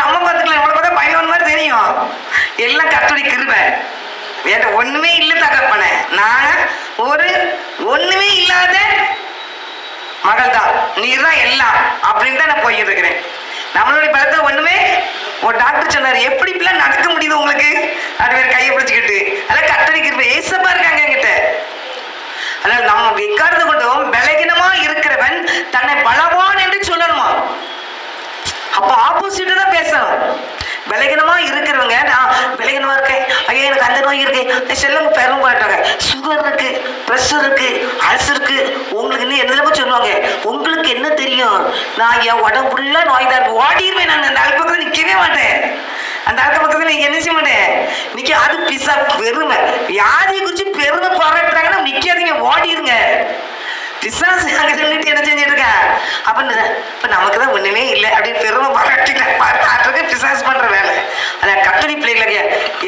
நம்ம பார்த்துக்கலாம், நம்மளை பார்த்தா பயம் மாதிரி தெரியும். எல்லாம் கர்த்தருடைய கிருபை. வேற ஒண்ணுமே இல்ல தகப்பன, நான் ஒரு ஒண்ணுமே இல்லாத மகள் தான், நீர் தான் எல்லாம் அப்படின்னு தான் நான் போயிட்டு இருக்கிறேன். நம்மளுடைய பலத்தை ஒண்ணுமே. ஒரு டாக்டர் சொன்னாரு, எப்படி இப்பெல்லாம் நடக்க முடியுது உங்களுக்கு, அது வேற கையை பிடிச்சிக்கிட்டு. அதெல்லாம் கர்த்தருக்கு இருப்ப ஏசப்பா இருக்காங்க என்கிட்ட. அதனால நம்ம எக்காரத்தை கொண்டும் பலகீனமா இருக்கிறவன் தன்னை பலவான் என்று சொல்லணுமா? அப்ப ஆப்போசிட் தான் பேசணும். பலகீனமா இருக்கிறவங்க, நான் பலகீனமா இருக்கேன், ஐயா எனக்கு அந்த நோய் இருக்கு, செல்லம் பெரும் பாட்டாங்க, சுகர் இருக்கு, ப்ரெஷர் இருக்கு, அல்சர் இருக்கு, உங்களுக்கு இன்னும் என்னெல்லாமோ சொல்லுவாங்க. உங்களுக்கு என்ன தெரியும், நான் என் உடம்புள்ள நோய் தான் இருக்கு, ஓடிடுவேன். நான் அந்த ஆள் பக்கத்தில் நிற்கவே மாட்டேன். அந்த ஆள் பக்கத்தில் நீங்க என்ன செய்ய மாட்டேன், நிற்க. அது பிசா பெருமை. வியாதியை குறித்து பெருமை பாராட்டுறாங்கன்னா நிற்காதீங்க, ஓடிடுங்க. பிசாசு சொல்லிட்டு என்ன செஞ்சுட்டு இருக்கேன் அப்படின்னு. இப்ப நமக்கு தான் ஒண்ணுமே இல்லை அப்படின்னு பெருமை பாராட்டுக்கு பிசாசு பண்ற வேலை. அதான் கர்த்தருடைய பிள்ளைகளுக்கு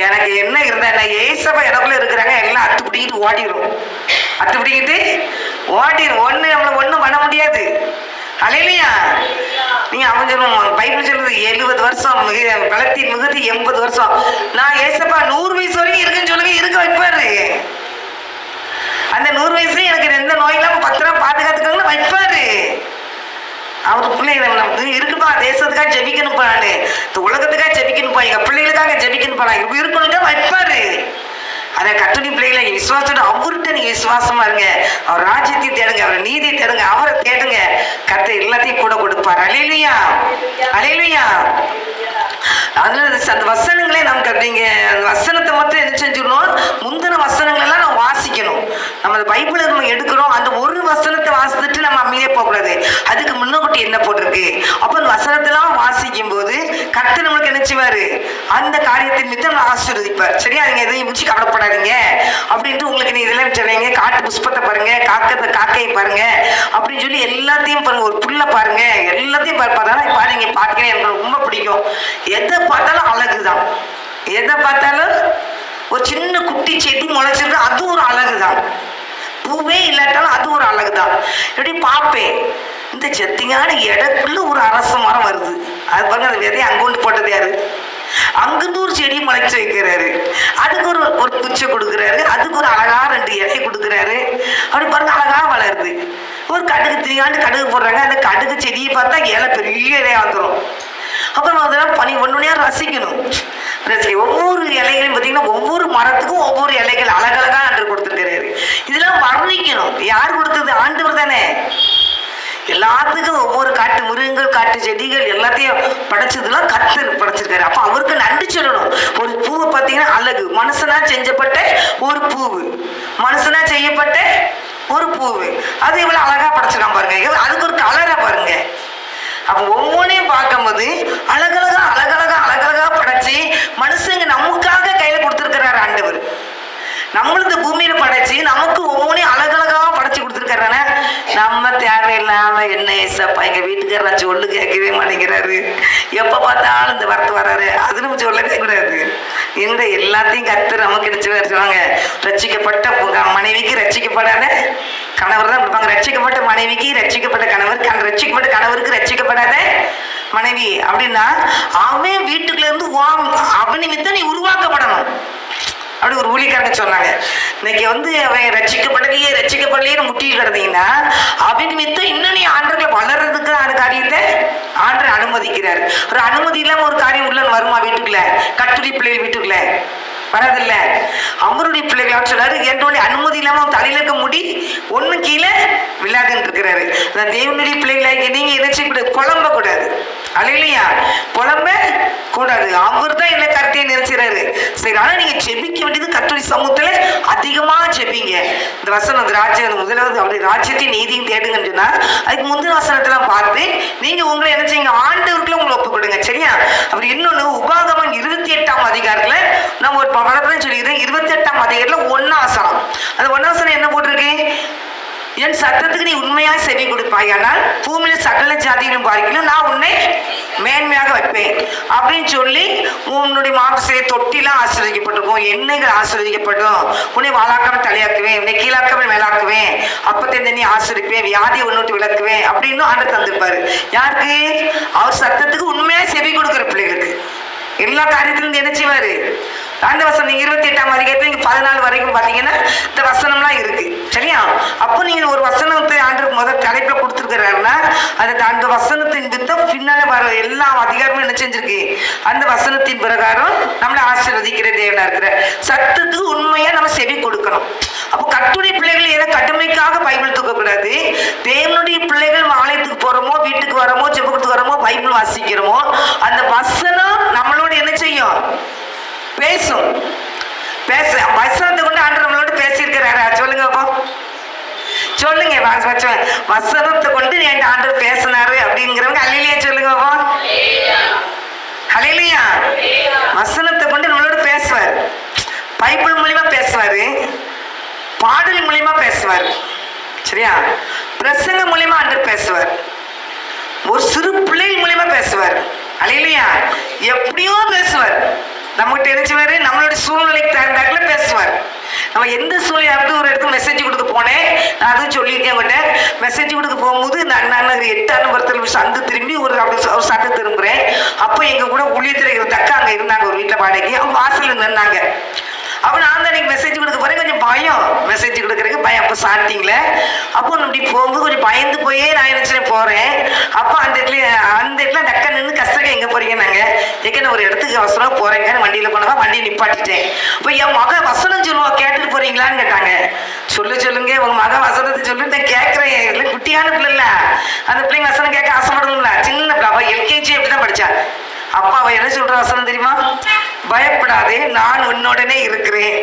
எனக்கு என்ன இருந்தா என்ன, ஏசப்பா எனக்குள்ள இருக்கிறாங்க, எல்லாம் அத்துப்பிடிக்கிட்டு ஓடிடும். அத்துப்பிடிக்கிட்டு ஓடிடும். நம்மள ஒண்ணும் பண்ண முடியாது. அல்லேலூயா. நீங்க அவன் சொல்லுவோம், பைபிள் சொல்றது 70 வருஷம் பலத்தின் மிகுதி 80 வருஷம். நான் ஏசப்பா 100 வயசு வரைக்கும் இருக்குன்னு சொல்லுங்க, இருக்க வைப்பாரு. அந்த 100 வயசுல எனக்கு எந்த நோயெல்லாம் பத்திரம் பாதுகாத்துக்காங்கன்னு வைப்பாரு. அவரு பிள்ளைங்க இருக்குப்பா, தேசத்துக்காக ஜெபிக்கணும் போறாரு, இந்த உலகத்துக்காக ஜெபிக்கணும் பா, எங்க பிள்ளைகளுக்காக ஜெபிக்கணும் போறாங்க, இப்ப இருக்கணும் வைப்பாரு. அதை கர்த்தருடைய பிள்ளைகளை விசுவாசத்தோட அவர்கிட்ட நீங்க விசுவாசமா இருங்க. அவர் ராஜ்யத்தை தேடுங்க, அவர் நீதியை தேடுங்க, அவரை தேடுங்க. கர்த்தர் எல்லாத்தையும் கூட கொடுப்பார். அல்லேலூயா. அல்லேலூயா. அதுல அந்த வசனங்களே நமக்கு அப்படிங்க, வசனத்தை மட்டும் என்ன செஞ்சிடணும், முந்தின வசனங்கள் எல்லாம் நம்ம வாசிக்கணும். நம்ம பைபிளை நம்ம எடுக்கிறோம், அந்த ஒரு வசனத்தை வாசித்துட்டு நம்ம அமைதியே போகக்கூடாது. அதுக்கு முன்னக்கூட்டி என்ன போட்டிருக்கு, அப்ப அந்த வசனத்தெல்லாம் வாசிக்கும் போது கர்த்தர் நம்மளுக்கு என்ன செய்வாரு, அந்த காரியத்தின் மீது நம்ம ஆசீர்வதிப்பார். சரியா? நீங்க எதையும் முடிச்சு கவலைப்படாதீங்க அப்படின்ட்டு உங்களுக்கு நீ இதெல்லாம் சொல்றீங்க. காட்டு புஷ்பத்தை பாருங்க, காக்கையை பாருங்க அப்படின்னு சொல்லி எல்லாத்தையும் பாருங்க, ஒரு புல்ல பாருங்க, எல்லாத்தையும் பாருங்க. பாத்தீங்கன்னா எனக்கு ரொம்ப பிடிக்கும். எதை பார்த்தாலும் அழகுதான். எதை பார்த்தாலும் ஒரு சின்ன குட்டி செடி முளைச்சிருக்கு, அது ஒரு அழகுதான். பூவே இல்லாட்டாலும் அது ஒரு அழகுதான். எப்படி பார்ப்பேன், இந்த செத்திங்கான இடக்குள்ள ஒரு அரச மரம் வருது, அது பாருங்க, அந்த விதையை அங்கொண்டு போட்டது யாரு, அங்கிருந்து ஒரு செடி முளைச்சு வைக்கிறாரு, அதுக்கு ஒரு குச்சை கொடுக்குறாரு, அதுக்கு ஒரு அழகா 2 இலையை கொடுக்குறாரு. அப்படி பாருங்க, அழகா வளருது. ஒரு கடுகு திரியாண்டு கடுகு போடுறாங்க, அந்த கடுகு செடியை பார்த்தா இலை பெரிய இலையா வந்துடும். அப்புறம் அதெல்லாம் பனி ஒன்னொன்னையா ரசிக்கணும். ஒவ்வொரு இலைகளையும் பார்த்தீங்கன்னா ஒவ்வொரு மரத்துக்கும் ஒவ்வொரு இலைகள் அழகழகா அன்று கொடுத்துருக்கிறாரு. இதெல்லாம் வர்ணிக்கணும். யார் கொடுத்தது? ஆண்டவர் தானே. எல்லாத்துக்கும் ஒவ்வொரு காட்டு மிருகங்கள், காட்டு செடிகள் எல்லாத்தையும் படைச்சதுலாம் கர்த்தர் படைச்சிருக்காரு. அப்ப அவருக்கு நன்றி சொல்லணும். ஒரு பூவை பார்த்தீங்கன்னா அழகு, மனுஷனா செஞ்சப்பட்ட ஒரு பூவு, மனுஷனா செய்யப்பட்ட ஒரு பூவு, அது இவ்வளவு அழகா படைச்சிருக்கான் பாருங்க. அதுக்கு ஒரு கலரை பாருங்க. அப்ப ஒவ்வொன்றையும் பார்க்கும்போது அழகழகா படைச்சு மனுஷங்க நமக்காக கையில கொடுத்துருக்கிறாரு ஆண்டவர். நம்மளுக்கு பூமியில படைச்சு நமக்கு ஒவ்வொன்றையும் அழகழகா படைச்சு கொடுத்துருக்காரு. நம்ம தேவையில்லாம பார்த்தாலும் என்ன ஏசப்பா எங்க வீட்டுக்காரர் நான் சொல்லு கேட்கவே மாட்டேங்கிறாரு, எப்ப பார்த்தாலும் இந்த வார்த்தை வராரு, அது நம்ம சொல்லவே கூடாது. இந்த எல்லாத்தையும் கர்த்தர் நமக்கு எடுத்து வச்சுருவாங்க. ரட்சிக்கப்பட்ட மனைவிக்கு ரட்சிக்கப்படாத கணவர் தான் கொடுப்பாங்க. ரட்சிக்கப்பட்ட மனைவிக்கு ரட்சிக்கப்பட்ட கணவர், ரட்சிக்கப்பட்ட கணவருக்கு ரட்சிக்கப்படாத மனைவி. அப்படின்னா அவன் வீட்டுக்குள்ள இருந்து அவன் நிமித்தம் நீ உருவாக்கப்படணும் அப்படி ஒரு ஊழியக்காரங்க சொன்னாங்க. இன்னைக்கு அவன் ரட்சிக்கப்படலையே முட்டியில் கிடந்தீங்கன்னா அவன் நிமித்தம் இன்னும் நீ ஆண்டர்களை வளர்றதுக்கு அந்த காரியத்தை ஆண்டர் அனுமதிக்கிறார். ஒரு அனுமதி இல்லாம ஒரு காரியம் உள்ள வருமா வீட்டுக்குள்ள? கட்டுரை பிள்ளைகள் வீட்டுக்குள்ள வராதில்ல. அவருடைய பிள்ளைகள் சொன்னாரு, என்னுடைய அனுமதி இல்லாம தலையில இருக்க முடி ஒண்ணு கீழே விழாதுன்னு இருக்கிறாரு. தேவனுடைய பிள்ளைகளாகி நீங்க என்ன செய்யக்கூடாது? குழம்ப கூடாது. அல்லையா? குழம்ப கூடாது. அவர் தான் என்ன கருத்தையை நினைச்சுறாரு. சரி, ஆனா நீங்க ஜெபிக்க வேண்டியது கர்த்தருடைய சமூகத்துல அதிகமா ஜெபிங்க. இந்த வசனம் முதலாவது அவருடைய ராஜ்யத்தையும் நீதியும் தேடுங்கன்னு சொன்னா அதுக்கு முந்தின வசனத்தெல்லாம் பார்த்து நீங்க உங்களை என்ன செய்யுங்க? ஆண்டவருக்குள்ள உங்களை ஒப்பு கொடுங்க. சரியா? அப்படி இன்னொன்னு உபாகமம் 28ஆம் அதிகாரத்துல நம்ம ஒரு படத்துல சொல்லிக்கிறேன். 28ஆம் அதிகாரத்துல 1ஆம் வசனம். அந்த 1ஆம் வசனம் என்ன போட்டிருக்கு? என் சத்தத்துக்கு நீ உண்மையாக செவி கொடுப்பாய், ஆனால் பூமியில சகல ஜாதிகளும் பார்க்கலும் நான் உன்னை மேன்மையாக வைப்பேன் அப்படின்னு சொல்லி உன்னுடைய மாம்சத்தை தொட்டிலாம் ஆசீர்வதிக்கப்பட்டிருக்கும், எண்ணெய்கள் ஆசீர்வதிக்கப்படும், உன்னை வாழாக்காம தலையாக்குவேன், உன்னை கீழாக்காம மேலாக்குவேன், அப்பத்தை தண்ணி ஆசீர்விப்பேன், வியாதியை உன்னோட்டு விளக்குவேன் அப்படின்னு ஆண்டு தந்திருப்பாரு. யாருக்கு? அவர் சத்தத்துக்கு உண்மையா செவி கொடுக்குற பிள்ளைகளுக்கு எல்லா காரியத்திலும் என்ன செய்வாரு? அந்த வசனம் 28ஆம் அதிகாரத்துல 14 வரைக்கும் பாத்தீங்கன்னா இந்த வசனம்லாம் இருக்கு. சரியா? அப்போ நீங்க ஒரு வசனத்தை ஆண்டு முதல் தலைப்புல கொடுத்துருக்கிறாருன்னா அந்த வசனத்தின் வித்தம் பின்னால வர எல்லா அதிகாரமும் என்ன செஞ்சிருக்கு? அந்த வசனத்தின் பிரகாரம் நம்மளை ஆசீர்வதிக்கிற தேவனா இருக்கிற சத்தத்துக்கு உண்மையா நம்ம செவி கொடுக்கணும். அப்போ கர்த்தருடைய பிள்ளைகள் எதை கடுமைக்காக பைபிள் தூக்கக்கூடாது. தேவனுடைய பிள்ளைகள் ஆலயத்துக்கு போறோமோ, வீட்டுக்கு வரோமோ, ஜெபத்துக்கு வரோமோ, பைபிள் வாசிக்கிறோமோ, அந்த வசனம் நம்மளோட என்ன செய்யும்? பேசும். வசனத்தை கொண்டு ஆண்டு நம்மளோட பேசியிருக்கிறாரா? சொல்லுங்க அப்போ, சொல்லுங்க. வசனத்தை கொண்டு என் ஆண்டு பேசினாரு அப்படிங்கிறவங்க அல்லையா சொல்லுங்க அப்போ. அல்லையா? வசனத்தை கொண்டு நம்மளோட பேசுவார், பைபிள் மூலியமா பேசுவாரு, பாடல் மூலியமா பேசுவார். சரியா? பிரசங்க மூலியமா ஆண்டு பேசுவார், ஒரு சிறு பிள்ளை மூலியமா பேசுவார். அல்லையா? எப்படியோ பேசுவார். நமக்கு தெரிஞ்சவாரு நம்மளோட சூழ்நிலைக்கு தகுந்தாக்குல பேசுவார். நம்ம எந்த சூழ்நிலை ஒரு இடத்துக்கு மெசேஜ் கொடுக்க போனேன், நான் அதுவும் சொல்லியிருக்கேன் உங்கள்கிட்ட. மெசேஜ் கொடுக்க போகும்போது நான் 8ஆம் நம்பர் சந்து திரும்பி ஒரு சந்து திரும்புறேன். அப்போ எங்க கூட ஊழியத்தில் இருந்தக்கா அங்கே இருந்தாங்க ஒரு வீட்டில் வாடகைக்கு. அவங்க வாசல் நின்னாங்க. அப்போ நான் தான் எனக்கு மெசேஜ் கொடுக்க போறேன். கொஞ்சம் பயம், மெசேஜ் கொடுக்குறதுக்கு பயம். அப்போ ஸ்டார்டிங்ல அப்போ அப்படி போகும்போது கொஞ்சம் பயந்து போயே நான் நினைச்சு போறேன். அப்போ அந்த இடத்துல டக்கா நின்று கஷ்டம் எங்க போறீங்க? நாங்க நான் ஒரு இடத்துக்கு அவசரமா போறேங்க, வண்டியில போனவா வண்டியை நிப்பாட்டிட்டேன். இப்போ என் மக வசனம் சொல்லுவா, கேட்டுட்டு போறீங்களான்னு கேட்டாங்க. சொல்லுங்க உங்க மக வசனத்தை சொல்லு, நான் கேட்கறேன். குட்டியான பிள்ளை இல்ல, அந்த பிள்ளைங்க வசனம் கேட்க ஆசைப்படுதுங்களா? சின்ன பிள்ளை, அவ எல்கேஜி அப்படிதான் படிச்சா. அப்பா அவ என்ன சொல்ற வசனம் தெரியுமா? பயப்படாதே, நான் உன்னோடனே இருக்கிறேன்.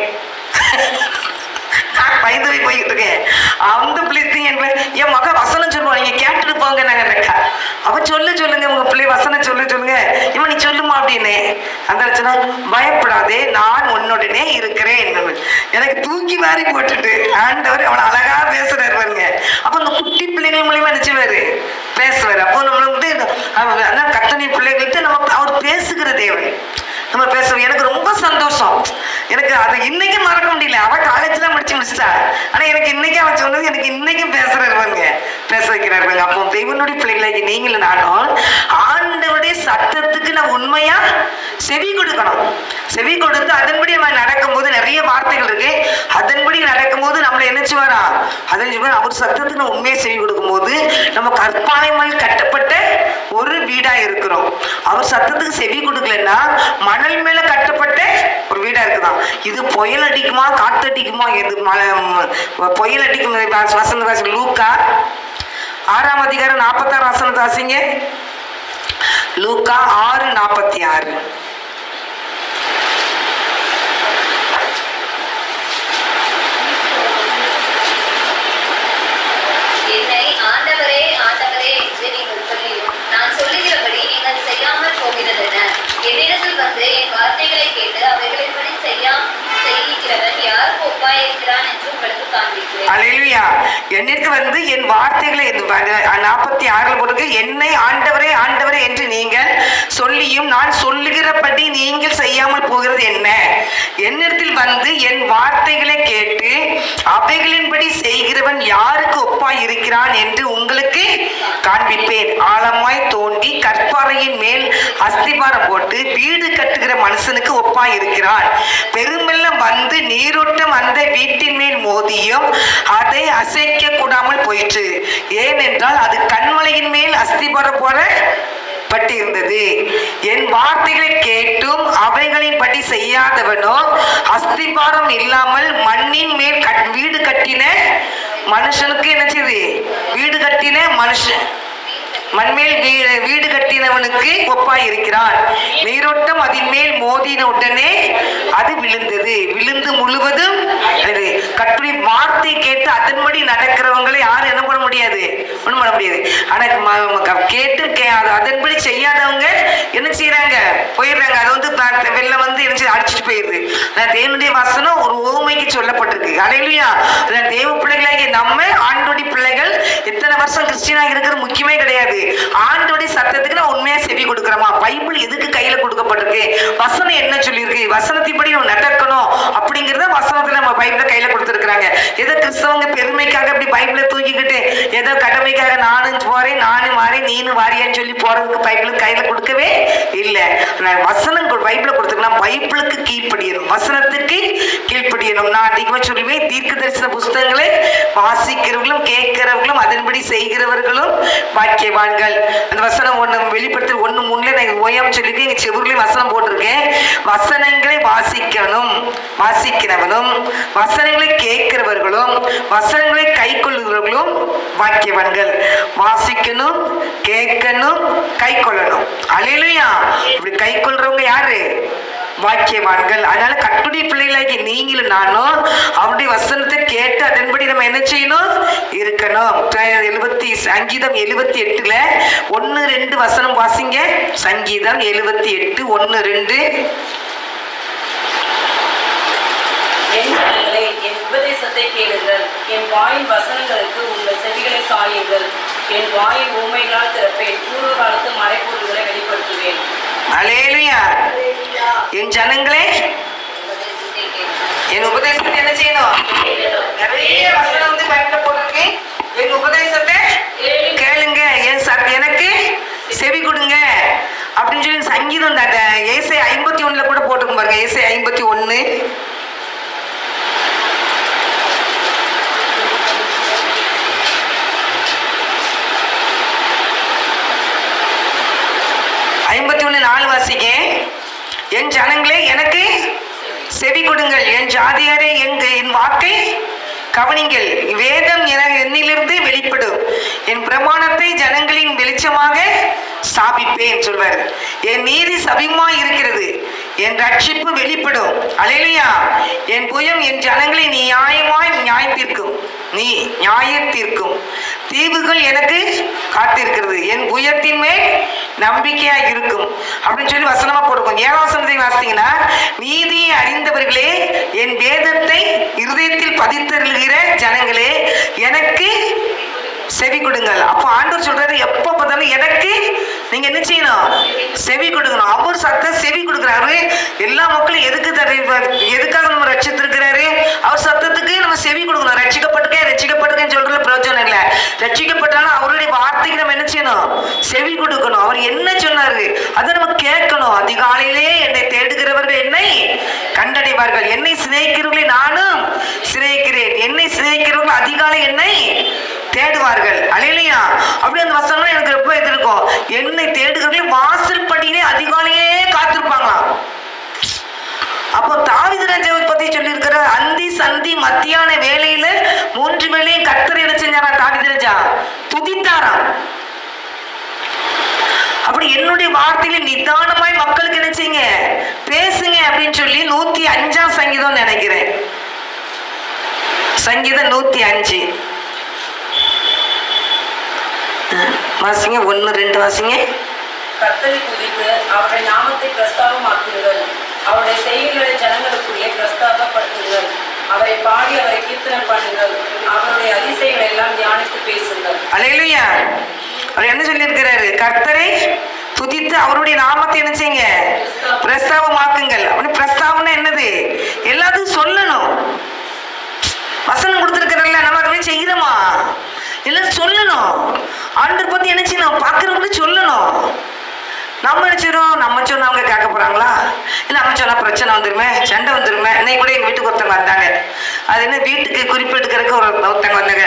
நான் பயந்து போய்கிட்டு இருக்கேன். அந்த பிள்ளைங்க என் மக வசனம் சொல்லுவா, நீங்க கேட்டுட்டு போங்க. நாங்க அவ சொல்லுங்க உங்க பிள்ளை வசனம் சொல்லுங்க. இவன் நீ சொல்லுமா அப்படின்னு. அந்த சொன்னா பயப்படாதே, நான் உன்னோடனே இருக்கிறேன். எனக்கு தூக்கி மாறி போட்டுட்டு ஆண்டவர் அவனை அழகா பேசுறாரு பாருங்க. அப்ப அந்த குட்டி பிள்ளைகள் மூலியமா நினைச்சுவாரு பேசுவாரு. அப்போ நம்மள கர்த்தருடைய பிள்ளைகள்கிட்ட நம்ம அவர் பேசுகிற தேவன் நம்ம பேசுவோம். எனக்கு ரொம்ப சந்தோஷம். எனக்கு அதை இன்னைக்கு மறக்க முடியல. அவ காலேஜ்லாம் முடிச்சுட்டா, ஆனா எனக்கு இன்னைக்கு அவன் சொன்னது எனக்கு இன்னைக்கும் பேசுறாருவாங்க, பேச வைக்கிறாருவாங்க. அப்போ தேவனுடைய பிள்ளைகளாகி நீங்களும் நானும் ஆண்டவருடைய சத்தத்துக்கு நான் உண்மையா செவி கொடுக்கணும். செவி கொடுத்து அதன்படி நம்ம நடக்கும்போது நிறைய வார்த்தைகள் இருக்கு. அதன்படி நடக்கும்போது நம்மளை என்னச்சு வரா? அவர் சத்தத்துக்கு நான் உண்மையா செவி கொடுக்கும் போது நம்ம கற்பானை மேல் கட்டப்பட்ட ஒரு வீடா இருக்கிறோம். அவர் சத்தத்துக்கு செவி கொடுக்கலன்னா மணல் மேல கட்டப்பட்ட ஒரு வீடா இருக்குதான். இது புயல் அடிக்குமா காத்தடிக்குமா? எது புயல் அடிக்கும்? வசந்த வாசி லூக்கா 6ஆம் அதிகாரம் 46 வசனத்தை வாசிங்க. லூக்கா 6:46. ஆண்டவரே ஆண்டவரே என்று நீங்கள் சொல்லியும் நான் சொல்லுகிறபடி நீங்கள் செய்யாமல் போகிறதென? என்னிடத்தில் வந்து என் வார்த்தைகளை கேட்டு அவைகளின்படி செய்கிறவன் யாருக்கு ஒப்பாயிருக்கிறான் என்று உங்களுக்கு காண்பிக்கிறேன். அல்லேலூயா. என்னிற்கு வந்து என் வார்த்தைகளை 46 போட்டு என்னை ஆண்டவரே ஆண்டவரே என்று நீங்கள் சொல்லியும் நான் சொல்லுகிறபடி நீங்கள் செய்யாமல் போகிறது என்ன? என்னிடத்தில் வந்து என் வார்த்தைகளை கேட்டு அவைகளின்படி செய்கிறவன் யாருக்கு ஒப்பாய் இருக்கிறான் என்று உங்களுக்கு காண்பிப்பேன். ஆழமாய் தோண்டி கற்பாறையின் மேல் அஸ்திபாரம் போட்டு வீடு கட்டுகிற மனுஷனுக்கு ஒப்பாய் இருக்கிறான். பெருமெல்லாம் வந்து நீரோட்டம் அந்த வீட்டின் மேல் மோதியும் அதை அசைக்க கூடாமல் போயிற்று. ஏனென்றால் அது கண்மலையின் மேல் அஸ்திபாரம் போல பட்டிருந்தது. என் வார்த்தைகளை கேட்டும் அவைகளின்படி செய்யாதவனோ அஸ்திபாரம் இல்லாமல் மண்ணின் மேல் வீடு கட்டின மனுஷனுக்கு என்ன செய்யுது? வீடு கட்டின மனுஷன் மண்மேல் வீடு கட்டினவனுக்கு ஒப்பாய் இருக்கிறான். நீரோட்டம் அதன் மேல் மோதின உடனே அது விழுந்தது. விழுந்து முழுவதும் கட்டுரை வார்த்தை கேட்டு அதன்படி நடக்கிறவங்களை யாரும் என்ன பண்ண முடியாது? ஒண்ணும் பண்ண முடியாது. ஆனா கேட்டு அதன்படி செய்யாதவங்க என்ன செய்யறாங்க? போயிடுறாங்க. அது வந்து வெள்ளம் வந்து என்ன அடிச்சுட்டு போயிடுது. தேவனுடைய வசனம் ஒரு ஓமைக்கு சொல்லப்பட்டிருக்கு. அல்லேலூயா. தேவ பிள்ளைகளாகிய நம்ம ஆண்டோடி பிள்ளைகள் எத்தனை வருஷம் கிறிஸ்டியனா இருக்கிறது முக்கியமே கிடையாது. ஆண்டோடைய சத்தத்துக்கு நான் உண்மையா செவி கொடுக்கிறோமா? பைபிள் எதுக்கு கையில கொடுக்கப்பட்டிருக்கு? வசனம் என்ன சொல்லியிருக்கு? வசனத்தின்படி நம்ம நடக்கணும் அப்படிங்கறத வசனத்துல நம்ம பைபிள கையில கொடுத்துருக்காங்க. ஏதோ கிறிஸ்தவங்க பெருமைக்காக அப்படி பைபிளை தூக்கிக்கிட்டு ஏதோ கடமைக்காக நானும் போறேன் நானும் வாரேன் நீனும் வாரியான்னு சொல்லி போறதுக்கு பைபிளுக்கு கையில கொடுக்கவே இல்லை. வசனம் பைபிள கொடுத்துக்கலாம். பைபிளுக்கு கீழ்ப்படியணும், வசனத்துக்கு கீழ்ப்படியணும். நான் அதிகமா சொல்லுவேன், தீர்க்க தரிசன புஸ்தகங்களை வாசிக்கிறவர்களும் கேட்கிறவர்களும் அதன்படி செய்கிறவர்களும் பாக்கியவான்கள். அந்த வசனம் ஒண்ணு வெளிப்படுத்த 1:3 நான் ஓயாம சொல்லிட்டு எங்க செவுர்லயும் வசனம் போட்டிருக்கேன். வசனங்களை வாசிக்கிறவனும் வசனங்களை கேட்கிறவர்களும் வசனங்களை கை கொள்ளுகிறவர்களும் பாக்கியவான்கள். வாசிக்கணும், கேட்கணும், கை கொள்ளணும். அல்லேலூயா. இப்படி கை கொள்றவங்க யாரு? பாக்கியவான்கள். அதனால கர்த்தருடைய பிள்ளைகளாகி நீங்களும் நானும் அவருடைய வசனத்தை கேட்டு அதன்படி நம்ம என்ன செய்யணும்? இருக்கணும். சங்கீதம் 78ல 1-2 வசனம் வாசிங்க. சங்கீதம் 78 1-2. என் உபதேசத்தை கேளுங்கள், என் வாயின் வசனங்களுக்கு உங்கள் செவிகளை சாயுங்கள். என் வாயின் ஊமைகளால் திறப்பேன், பூர்வ காலத்து மறைபொருள்களை வெளிப்படுத்துவேன். அல்லேலூயா. என் ஜனங்களே என் உபதேசத்தை என்ன செய்யணும்? நிறைய வசனம் வந்து பைபிள்ல போட்டிருக்கு. என் உபதேசத்தை கேளுங்க, எனக்கு செவி கொடுங்க அப்படின்னு சொல்லி சங்கீதம் ஏசாயா 51ல கூட போட்டுக்கும் பாருங்க. ஏசாயா 51 51:4 வாசிங்க. என் ஜனங்களே எனக்கு செவி கொடுங்கள், என் ஜாதியாரே என் வாக்கை கவனிங்கள். வேதம் என்னிலிருந்து வெளிப்படும், என் பிரமாணத்தை ஜனங்களின் வெளிச்சமாக ஸ்தாபிப்பேன் சொல்வார். என் நீதி சபியமா இருக்கிறது, என் ரட்சிப்பு வெளிப்படும். அல்லேலூயா. என் புயம் என் ஜனங்களை நியாயமாய் நியாயத்திற்கும் தீவுகள் எனக்கு காத்திருக்கிறது, என் புயத்தின் மேல் நம்பிக்கையா இருக்கும் அப்படின்னு சொல்லி வசனமா போடுவோம். 7ஆம் வசனத்தை வாசித்தீங்கன்னா, நீதியை அறிந்தவர்களே, என் வேதத்தை இருதயத்தில் பதித்தருளுகிற ஜனங்களே, எனக்கு செவி கொடுங்கள். அப்போ ஆண்டவர் சொல்றாரு, எப்ப பார்த்தாலும் எனக்கு நீங்க என்ன செய்யணும்? செவி கொடுக்கணும். அவர் சத்தம் செவி கொடுக்குறாரு. எல்லா மக்களும் எதுக்காக நம்ம ரட்சித்திருக்கிறாரு? அவர் சத்தத்துக்கு நம்ம செவி கொடுக்கணும். ரட்சிக்கப்பட்டிருக்கேன்னு சொல்றதுல பிரயோஜனம் இல்லை. ரட்சிக்கப்பட்டாலும் அவருடைய வார்த்தைக்கு நம்ம என்ன செய்யணும்? செவி கொடுக்கணும். அவர் என்ன சொன்னாரு அதை நம்ம கேட்கணும். அதிகாலையிலே என்னை தேடுகிறவர்கள் என்னை கண்டடைவார்கள், என்னை சிநேகிக்கிறவர்களை நானும் சிநேகிக்கிறேன், என்னை சிநேகிக்கிறவர்கள் அதிகாலை என்னை தேடுவார்கள். அல்லேலூயா. அப்படி அந்த வசனம் எனக்கு ரொம்ப இது இருக்கும். என்னை தேடுகிறவர்களே வாசல் படியிலே அதிகாலையே காத்திருப்பாங்களாம். அப்போ தாவீது ராஜாவை பத்தி சொல்லி இருக்கிற அந்தி சந்தி மத்தியான வேலையில 3 வேளையும் கர்த்தர் என்ன செஞ்சாரா? தாவீது ராஜா துதித்தாராம். அப்படி என்னுடைய வார்த்தையில நிதானமாய் மக்களுக்கு என்ன செய்யுங்க? பேசுங்க அப்படின்னு சொல்லி 105ஆம் சங்கீதம் நினைக்கிறேன். சங்கீதம் 105 வாசிங்க. 1-2 வாசிங்க. கர்த்தரை துதித்து அவருடைய நாமத்தை பிரஸ்தாபமாக்குங்கள், அவருடைய செய்திகளை ஜனங்களுக்குரிய பிரஸ்தாபப்படுத்துங்கள். அவரை பாடி அவரை கீர்த்தனம் பண்ணுங்கள், அவருடைய அதிசயங்கள் எல்லாம் அல்லேலூயா. அவர் என்ன சொல்லியிருக்கிறாரு? கர்த்தரை துதித்து அவருடைய நாமத்தை என்ன செய்யுங்க? பிரஸ்தாபமாக்குங்கள். அப்படின்னு பிரஸ்தாபம்னா என்னது? எல்லாத்துக்கும் சொல்லணும். வசனம் கொடுத்துருக்கிறல்ல, நம்ம அதை போய் செய்கிறோமா? எல்லாம் சொல்லணும். ஆண்டவர் பத்தி என்ன செய்யணும்? பார்க்குறவங்களுக்கு சொல்லணும். நம்ம நினைச்சிடும் நம்ம சொன்னா அவங்க கேட்க போறாங்களா? இல்லை நம்ம சொன்னா பிரச்சனை வந்துருமே, சண்டை வந்துருமே. இன்னைக்கு கூட எங்க வீட்டுக்கு ஒருத்தவங்க வந்தாங்க. அது என்ன, வீட்டுக்கு குறிப்பிட்டுக்கிறதுக்கு ஒருத்தவங்க வந்தாங்க.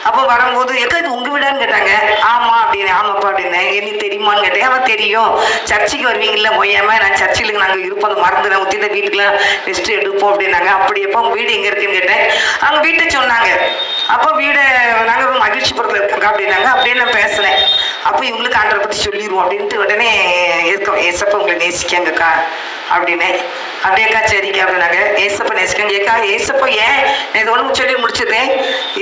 அப்போ வரும்போது எக்கா இது உங்க வீடான்னு கேட்டாங்க. ஆமா அப்படின்னு. ஆமாப்பா அப்படின்னு. என்ன தெரியுமான்னு கேட்டேன். அவன் தெரியும், சர்ச்சுக்கு வருவீங்கல்ல மொய்யாம, நான் சர்ச்சில் நாங்கள் இருப்போம், அந்த மறந்துடுறேன், ஊற்றிட்ட வீட்டுக்குலாம் ரெஸ்ட் எடுப்போம் அப்படின்னாங்க. அப்படி எப்போ உங்க வீடு எங்க இருக்குன்னு கேட்டேன். அவங்க வீட்டை சொன்னாங்க. அப்போ வீடை நாங்கள் மகிழ்ச்சிபுரத்தில் இருக்கோங்க அப்படின்னாங்க. அப்படியே நான் பேசுனேன். அப்போ இவங்களுக்கு ஆண்டரை பற்றி சொல்லிடுவோம் அப்படின்ட்டு உடனே இருக்கோம். ஏசப்பா உங்களை நேசிக்காங்கக்கா அப்படின்னு. அப்படியேக்கா சரிக்கா அப்படின்னாங்க. ஏசப்பா நேசிக்காங்க. ஏக்கா ஏசப்பா ஏன் இது ஒன்று சொல்லி முடிச்சதேன்.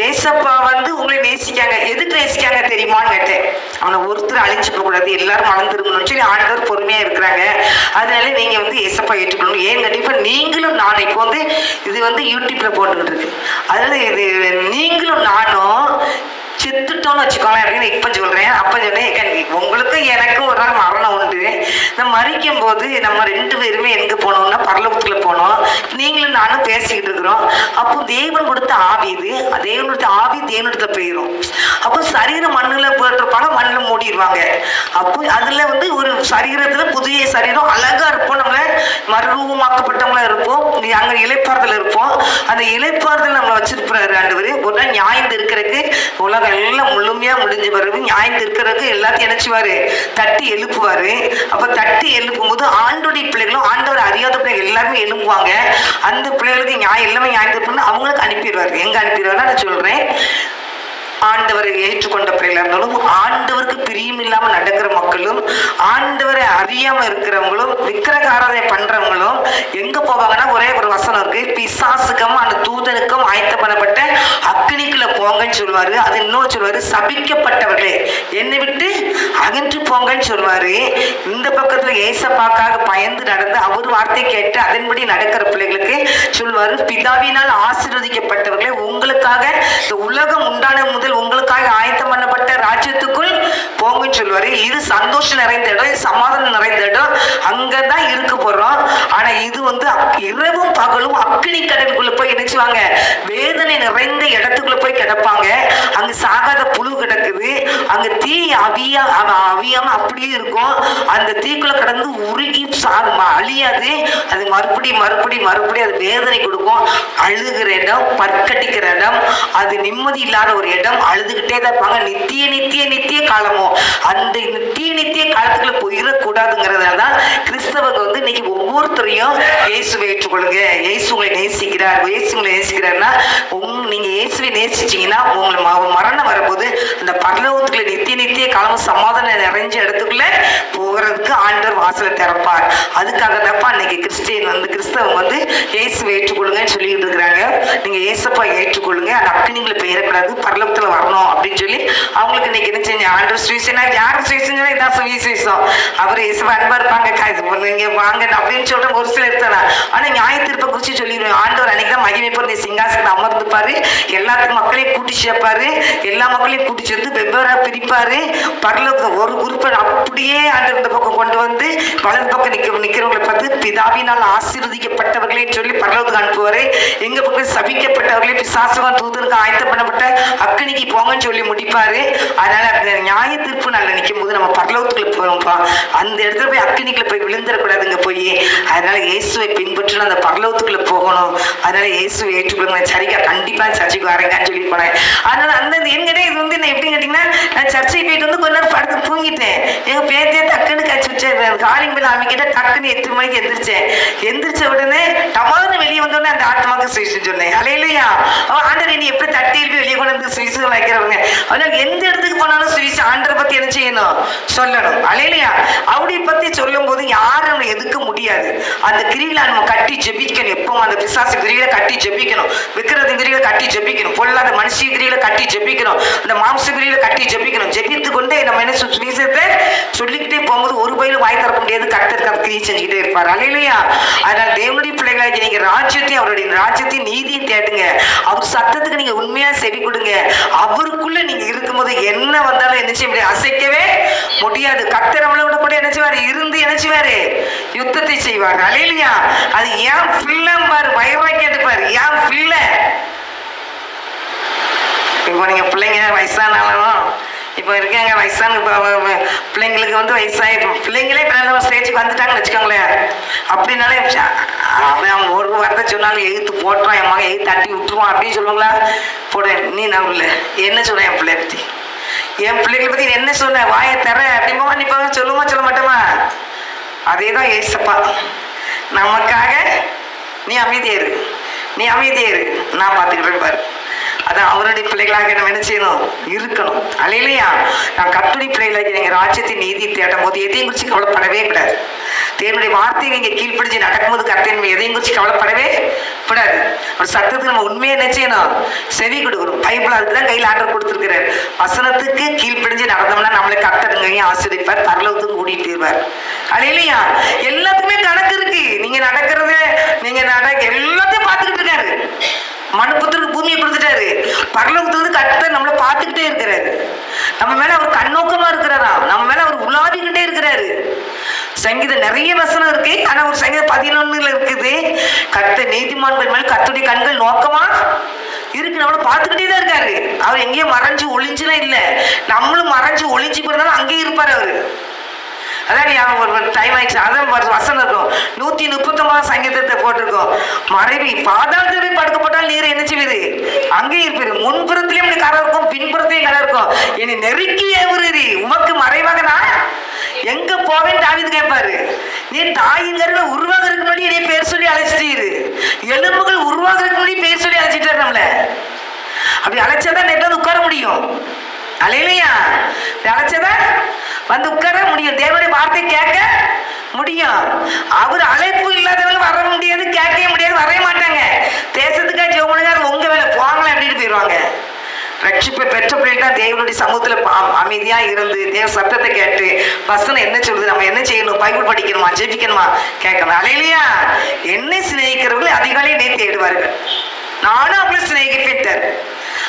ஏசப்பா வந்து உங்களை நேசிக்காங்க. எதுக்கு நேசிக்காங்க தெரியுமான்னு கேட்டேன். அவனை ஒருத்தர் அழிச்சு போகக்கூடாது, எல்லாரும் மறந்துருக்கணும்னு சொல்லி ஆண்டவர் பொறுமையா இருக்கிறாங்க. அதனால நீங்க வந்து ஏசப்பா ஏற்றுக்கணும். ஏன் கண்டிப்பா நீங்களும் நானும் இப்போ வந்து இது வந்து யூடியூப்ல போட்டுக்கிட்டு இருக்கு. அதனால இது நீங்களும் நானும் செத்துட்டோன்னு வச்சுக்கோங்க அப்படின்னு இப்ப சொல்றேன். அப்ப சொன்னேன், உங்களுக்கும் எனக்கும் ஒரு நாள் மரணம் உண்டு. நம்ம மறிக்கும் போது நம்ம 2 பேருமே எங்க போனோம்னா பரலோகத்துல போனோம். நீங்களும் நானும் பேசிக்கிட்டு இருக்கிறோம். அப்போ தேவன் கொடுத்த ஆவி, இது தேவன் கொடுத்த ஆவி தேவனிடத்துல போயிடும். அப்போ சரீரம் மண்ணுல போட்டிருப்பாங்க, மண்ணுல மூடிடுவாங்க. அப்போ அதுல வந்து ஒரு சரீரத்துல புதிய சரீரம் அழகா இருப்போம், நம்மள மறுரூபமாக்கப்பட்டவங்களா இருப்போம், அங்க இளைப்பாறுதல் இருப்போம். அந்த இளைப்பாறுதல் நம்மளை வச்சிருப்பாரு ஆண்டவர். ஒரு நாள் நியாயம் இருக்கிறதுக்கு உலகம் எல்லாம் முழுமையா முடிஞ்சு வருது. நியாயம் இருக்கிறதுக்கு எல்லாத்தையும் நினைச்சுவாரு, தட்டி எழுப்புவாரு. அப்ப தட்டி எழுப்பும் போது ஆண்டோடைய பிள்ளைகளும் ஆண்டவர் அறியாத பிள்ளைகள் எல்லாருமே எழுப்புவாங்க. அந்த பிள்ளைகளுக்கு நியாயம் எல்லாமே நியாயம் இருக்குன்னு அவங்களுக்கு அனுப்பிடுவாரு. எங்க அனுப்பிடுவாருன்னா நான் சொல்றேன், ஆண்டவரை ஏற்றுக்கொண்ட பிள்ளைகளா இருந்தாலும், ஆண்டவருக்கு பிரியம் இல்லாம நடக்கிற மக்களும், ஆண்டவரை அறியாம இருக்கிறவங்களும், விக்கிரக ஆராதனை பண்றவங்களும் எங்க போவாங்கன்னா, ஒரே ஒரு வசனம் இருக்கு, பிசாசுக்கும் அந்த தூதனுக்கும் ஆயத்தம் பண்ணப்பட்ட அக்னிக்குள்ள போங்கன்னு சொல்லுவாரு. அது இன்னொன்னு சொல்லுவாரு, சபிக்கப்பட்டவர்களே என்னை விட்டு அகன்று போங்கன்னு சொல்லுவாரு. இந்த பக்கத்துல ஏசப்பாக்காக பயந்து நடந்து அவர் வார்த்தை கேட்டு அதன்படி நடக்கிற பிள்ளைகளுக்கு சொல்லுவாரு, பிதாவினால் ஆசீர்வதிக்கப்பட்டவர்களே உங்களுக்காக இந்த உலகம் உண்டான முதல் உங்களுக்காக ஆயத்தம் பண்ணப்பட்ட ராஜ்யத்துக்குள் போங்கன்னு சொல்லுவாரு. இது சந்தோஷம் நிறைந்த இடம், சமாதானம் நிறைந்த இடம், அங்கதான் இருக்க போறோம். ஆனா இது வந்து இரவும் பகலும் அக்னி கடலுக்குள்ள போய் நினைச்சுவாங்க, வேதனை நிறைந்த இடத்துக்குள்ள போய் கிடப்பாங்க. அங்க சாகாத புழு கிடக்குது, அங்க தீ அவியாம அப்படியே இருக்கும். அந்த தீக்குள்ள கடந்து உருகி அழியாது. அது மறுபடியும் அது வேதனை கொடுக்கும். அழுகிற இடம், பற்கட்டிக்கிற இடம், அது நிம்மதி இல்லாத ஒரு இடம். அழுதுகிட்டே தான் இருப்பாங்க. நித்திய காலமும் அந்த நித்திய காலத்துக்குள்ள போயிடக்கூடாதுங்கிறதால தான் கிறிஸ்தவங்க வந்து இன்னைக்கு ஒவ்வொருத்தரையும் இயேசுவை ஏற்றுக்கொள்ளுங்க, இயேசு உங்களை நேசிக்கிறார், இயேசு உங்களை நேசிக்கிறார்னா நீங்க இயேசுவை நேசிச்சீங்கன்னா உங்களை மரணம் வரும்போது அந்த பரலோகத்துல நித்திய காலமும் சமாதானம் நிறைஞ்ச இடத்துக்குள்ள போகிறதுக்கு ஆண்டவர் வாசலை திறப்பார். அதுக்காக தப்பா இன்னைக்கு கிறிஸ்தவங்க வந்து இயேசுவை ஏற்றுக்கொள்ளுங்கன்னு சொல்லிட்டு இருக்கிறாங்க. நீங்க இயேசப்பா ஏற்றுக்கொள்ளுங்க, அந்த அக்னிங்களை பெயரக்கூடாது, பரலோகத்துல வரணும் அப்படின்னு சொல்லி அவங்களுக்கு இன்னைக்கு என்ன செஞ்சு ஆண்டவர் சுவிசேஷனா யாரு சுவிசேஷம் இதான் சுவிசேஷம். அவர் இயேசுவ அன்பா இருப்பாங்க, நீங்க வாங்க அப்படின்னு சொல்ற ஒரு சில எடுத்தானா. ஆனா நியாய தீர்ப்பை குறிச்சு சொல்லிடுவேன். ஆண்டவர் அன்னைக்கு தான் மகிமை பொருந்த சிங்காசனத்தை அமர்ந்துப்பாரு, எல்லாத்துக்கும் மக்களையும் கூட்டி சேர்ப்பாரு, எல்லா மக்களையும் கூட்டி சேர்த்து வெவ்வேறா பிரிப்பாரு. பரலோகம் ஒரு குரூப்பை அப்படியே ஆண்டவர் இந்த பக்கம் கொண்டு வந்து வலது பக்கம் நிக்கிறவங்களை பார்த்து பிதாவினால் ஆசீர்வதிக்கப்பட்டவர்களே சொல்லி பரலோகத்துக்கு அனுப்புவாரு. எங்க பக்கம் சபிக்கப்பட்டவர்களே பிசாசுகம் தூதனுக்கு ஆயத்தம் பண்ணப்பட்ட அக்னிக்கு போங்கன்னு சொல்லி முடிப்பாரு. அதனால அந்த நியாய தீர்ப்பு நாள்ல நிற்கும் போது நம்ம பரலோகத்துக்குள்ள போவோம்ப்பா, அந்த இடத்துல போய் அக்னிக்குள்ள போய் விழுந்துடக்கூடாதுங்க போய். அதனால இயேசுவை பின்பற்றி அந்த பரலோகத்துக்குள்ள போகணும். அதனால இயேசுவை ஏற்றுக்கொள்ளுங்க. சரிக்கா கண்டிப்பா சர்ச்சைக்கு வரேங்கன்னு சொல்லி போனேன். அதனால அந்த என்கிட்ட இது வந்து என்ன எப்படி கேட்டீங்கன்னா, நான் சர்ச்சைக்கு போயிட்டு வந்து கொஞ்ச நேரம் படுத்து தூங்கிட்டேன். எங்க பேத்தியே டக்குன்னு கழிச்சு வச்சேன். காலிங் மேல அமைக்கிட்ட டக்குன்னு 8 மணிக்கு எந்திரிச்ச உடனே டமான்னு வெளியே வந்தோடனே அந்த ஆத்மாவுக்கு சுவிசேஷம் சொன்னேன். அலையிலையா ஆண்டவர் நீ எப்படி தட்டி எழுப்பி வெளியே கொண்டு வந்து சுவிசேஷம் வைக்கிறவங்க. அதனால எந்த இடத்துக்கு போனாலும் சுவிசேஷம் ஆண்டரை பத்தி என்ன செய்யணும், சொல்லணும். அலையிலையா அவரை பத்தி சொல்லும் போது யாரும் நம்ம எதுக்க முடியாது. அந்த கிரியில நம்ம கட்டி ஜெபிக்கணும். எப்பவும் அந்த பிசாசு கிரிகளை கட்டி ஜெபிக்கணும், விக்கிரத கிரிகளை கட்டி ஜெபிக்கணும், பொல்லாத மனுஷ கிரிகளை கட்டி ஜெபிக்கணும், அந்த மாம்ச கிரிகளை கட்டி ஜெபிக்கணும். ஜெபித்து கொண்டே நம்ம என்ன விஷயத்தை சொல்லிக்கிட்டே போகும்போது ஒரு பயிலும் வாய் திறக்க முடியாது. கர்த்தருக்கு அந்த கிரியை செஞ்சுக்கிட்டே இருப்பார். அல்லேலூயா. அதனால தேவனுடைய பிள்ளைகளாகி நீங்க ராஜ்யத்தையும் அவருடைய ராஜ்யத்தையும் நீதியும் தேடுங்க. அவர் சத்தத்துக்கு நீங்க உண்மையா செவி கொடுங்க. அவருக்குள்ள நீங்க இருக்கும்போது என்ன வந்தாலும் என்ன செய்ய முடியாது, அசைக்கவே முடியாது. கர்த்தர் நம்மளோட கூட என்ன செய்வாரு, இருந்து என்ன செய்வாரு, யுத்தத்தை செய்வார். அல்லேலூயா. அது ஏன் பிள்ளை பாரு, வயவாய் கேட்டுப்பாரு, ஏன் பிள்ளை. இப்போ நீங்க பிள்ளைங்க வயசானாலும் இப்போ இருக்காங்க வயசான பிள்ளைங்களுக்கு வந்து வயசாயிடும், பிள்ளைங்களே இப்போ ஸ்டேஜுக்கு வந்துட்டாங்கன்னு வச்சுக்கோங்களேன். அப்படின்னாலே அவன் ஒரு வார்த்தை சொன்னாலும் எழுத்து போட்டுருவான், என் மகன் எழுத்து தட்டி விட்டுருவான் அப்படின்னு சொல்லுவாங்களா? போட நீ நான் இல்லை என்ன சொல்றேன் என் பிள்ளைய பற்றி, என் பிள்ளைகளை பற்றி என்ன சொன்ன, வாயை தர அப்படிமா நிப்பாங்க, சொல்லுமா சொல்ல மாட்டோமா? அதே தான் ஏசப்பா நமக்காக. நீ அமைதியா இரு, நீ அமைதியா இரு, நான் பார்த்துக்கிட்டேன் பாரு. அதான் அவருடைய பிள்ளைகளாக நம்ம என்ன செய்யணும், இருக்கணும். அல்லேலூயா. நான் கர்த்தருடைய பிள்ளைகளாக நீங்க ராஜ்யத்தின் நீதி தேடும் போது எதையும் குறித்து கவலைப்படவே கூடாது. தேவனுடைய வார்த்தையை நீங்க கீழ்ப்பிடிச்சு நடக்கும்போது கர்த்தர் எதையும் குறித்து கவலைப்படவே கூடாது. ஒரு சத்தத்துக்கு நம்ம உண்மையை என்ன செய்யணும், செவி கொடுக்கணும். பைபிள் அதுக்குதான் கையில் ஆர்டர் கொடுத்துருக்கிறார். வசனத்துக்கு கீழ்ப்பிடிஞ்சு நடந்தோம்னா நம்மளை கர்த்தருங்கையும் ஆசீர்வதிப்பார், பரலோகத்துக்கு கூட்டிட்டு போயிருவார். அல்லேலூயா. எல்லாத்துக்குமே கணக்கு இருக்கு. நீங்க நடக்கிறது, நீங்க எல்லாத்தையும் பார்த்துக்கிட்டு இருக்காரு. மனுப்புத்திற்கு பூமியை கொடுத்துட்டாரு, பரலோகத்துக்கு கர்த்தர் நம்மளை பார்த்துக்கிட்டே இருக்கிறாரு. நம்ம மேல அவர் கண்ணோக்கமா இருக்கிறாரா, நம்ம மேல அவர் உலாவிக்கிட்டே இருக்கிறாரு. சங்கீதம் நிறைய வசனம் இருக்கு, ஆனா ஒரு சங்கீதம் 11 இருக்குது, கர்த்தர் நீதிமான்கள் மேல கர்த்தருடைய கண்கள் நோக்கமா இருக்கு, நம்மள பார்த்துக்கிட்டே தான் இருக்காரு. அவர் எங்கேயும் மறைஞ்சு ஒளிஞ்சுலாம் இல்லை, நம்மளும் மறைஞ்சு ஒளிஞ்சு போயிருந்தாலும் அங்கேயும் இருப்பாரு அவரு. அதான் ஒரு டைம் ஆயிடுச்சு. அதான் வசனம் இருக்கும், 139 சங்கீதத்தை போட்டிருக்கோம். மறைவி பாதாளத்திலே படுக்கப்பட்டால் நீர் என்ன செய்வது, அங்கேயும் இருப்பீரு. முன்புறத்திலேயும் இப்படி கரை இருக்கும், பின்புறத்திலேயும் கரை இருக்கும். என்னை நெருக்கி ஏவுறீ, உமக்கு மறைவாக நான் எங்க போவேன்னு தாவீது கேட்பாரு. நீ தாயிங்கர்ல உருவாகிறதுக்கு முன்னாடி என்னை பேர் சொல்லி அழைச்சிட்டீரு, எலும்புகள் உருவாகிறதுக்கு முன்னாடி பேர் சொல்லி அழைச்சிட்டாரு நம்மள. அப்படி அழைச்சாதான் நேற்று உட்கார முடியும். அல்லேலூயா. அழைச்சதான் வந்து உட்கார முடியும், தேவனுடைய வார்த்தை கேட்க முடியும். அவர் அழைப்பு இல்லாதவங்க வர முடியாது, கேட்கவே முடியாது, வரவே மாட்டாங்க. தேசத்துக்காக ஜெபம் அது உங்க வேலை, போங்களேன் அப்படின்னு போயிடுவாங்க. ரட்சிப்பை பெற்ற பிள்ளைகள் தேவனுடைய சமூகத்துல அமைதியா இருந்து தேவ சத்தத்தை கேட்டு வசனம் என்ன சொல்லுது, நம்ம என்ன செய்யணும், பைபிள் படிக்கணுமா, ஜெபிக்கணுமா கேட்கணும். அல்லேலூயா. என்னை சிநேகிக்கிறவர்கள் அதிகாலை என்னை தேடுவார்கள், நானும் அவளை சிநேகிப்பேன்.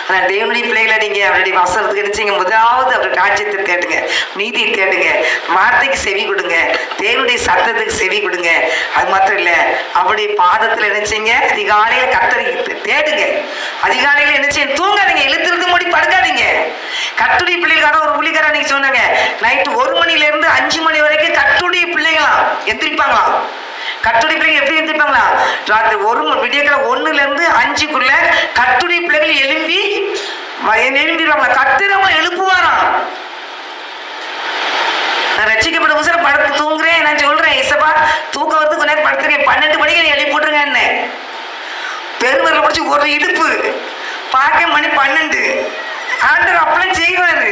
ஆனால் தேவனுடைய பிள்ளைகளை நீங்க அவருடைய வசனத்துக்கு நினைச்சீங்க, முதலாவது அவருடைய ராஜ்யத்தை தேடுங்க, நீதியை தேடுங்க, வார்த்தைக்கு செவி கொடுங்க, தேவனுடைய சத்தத்துக்கு செவி கொடுங்க. அது மாத்திரம் இல்லை, அவருடைய பாதத்தில் நினைச்சீங்க, அதிகாலையில கர்த்தரை தேடுங்க. அதிகாலையில நினைச்சீங்க, தூங்காதீங்க, இழுத்திருந்து மூடி படுக்காதீங்க. கர்த்தருடைய பிள்ளைகளுக்காக ஒரு ஊழியக்காரர் நீங்க சொன்னாங்க, நைட்டு 1 மணிலேருந்து 5 மணி வரைக்கும் கர்த்தருடைய பிள்ளைகளாம் எந்திரிப்பாங்களாம். கர்த்தருடைய பிள்ளைகள் எப்படி எந்திரிப்பாங்களா, ராத்திரி விடியக்கால 1லேருந்து 5க்குள்ள கர்த்தருடைய பிள்ளைகள் எழும்பிடுவாங்களா. கர்த்தரவங்க எழுப்புவாராம். நான் ரட்சிக்கப்பட்ட புதுசாக படுத்து தூங்குறேன், நான் சொல்றேன் இசப்பா தூக்கம் வந்து கொஞ்ச நேரம் படுத்துருக்கேன், 12 மணிக்கு நீ எழுப்பி போட்டுருங்க. என்ன பெருமரில் முடிச்சு ஒரு இடுப்பு பார்க்க மணி 12. ஆண்டவர் அப்பெல்லாம் செய்வாரு,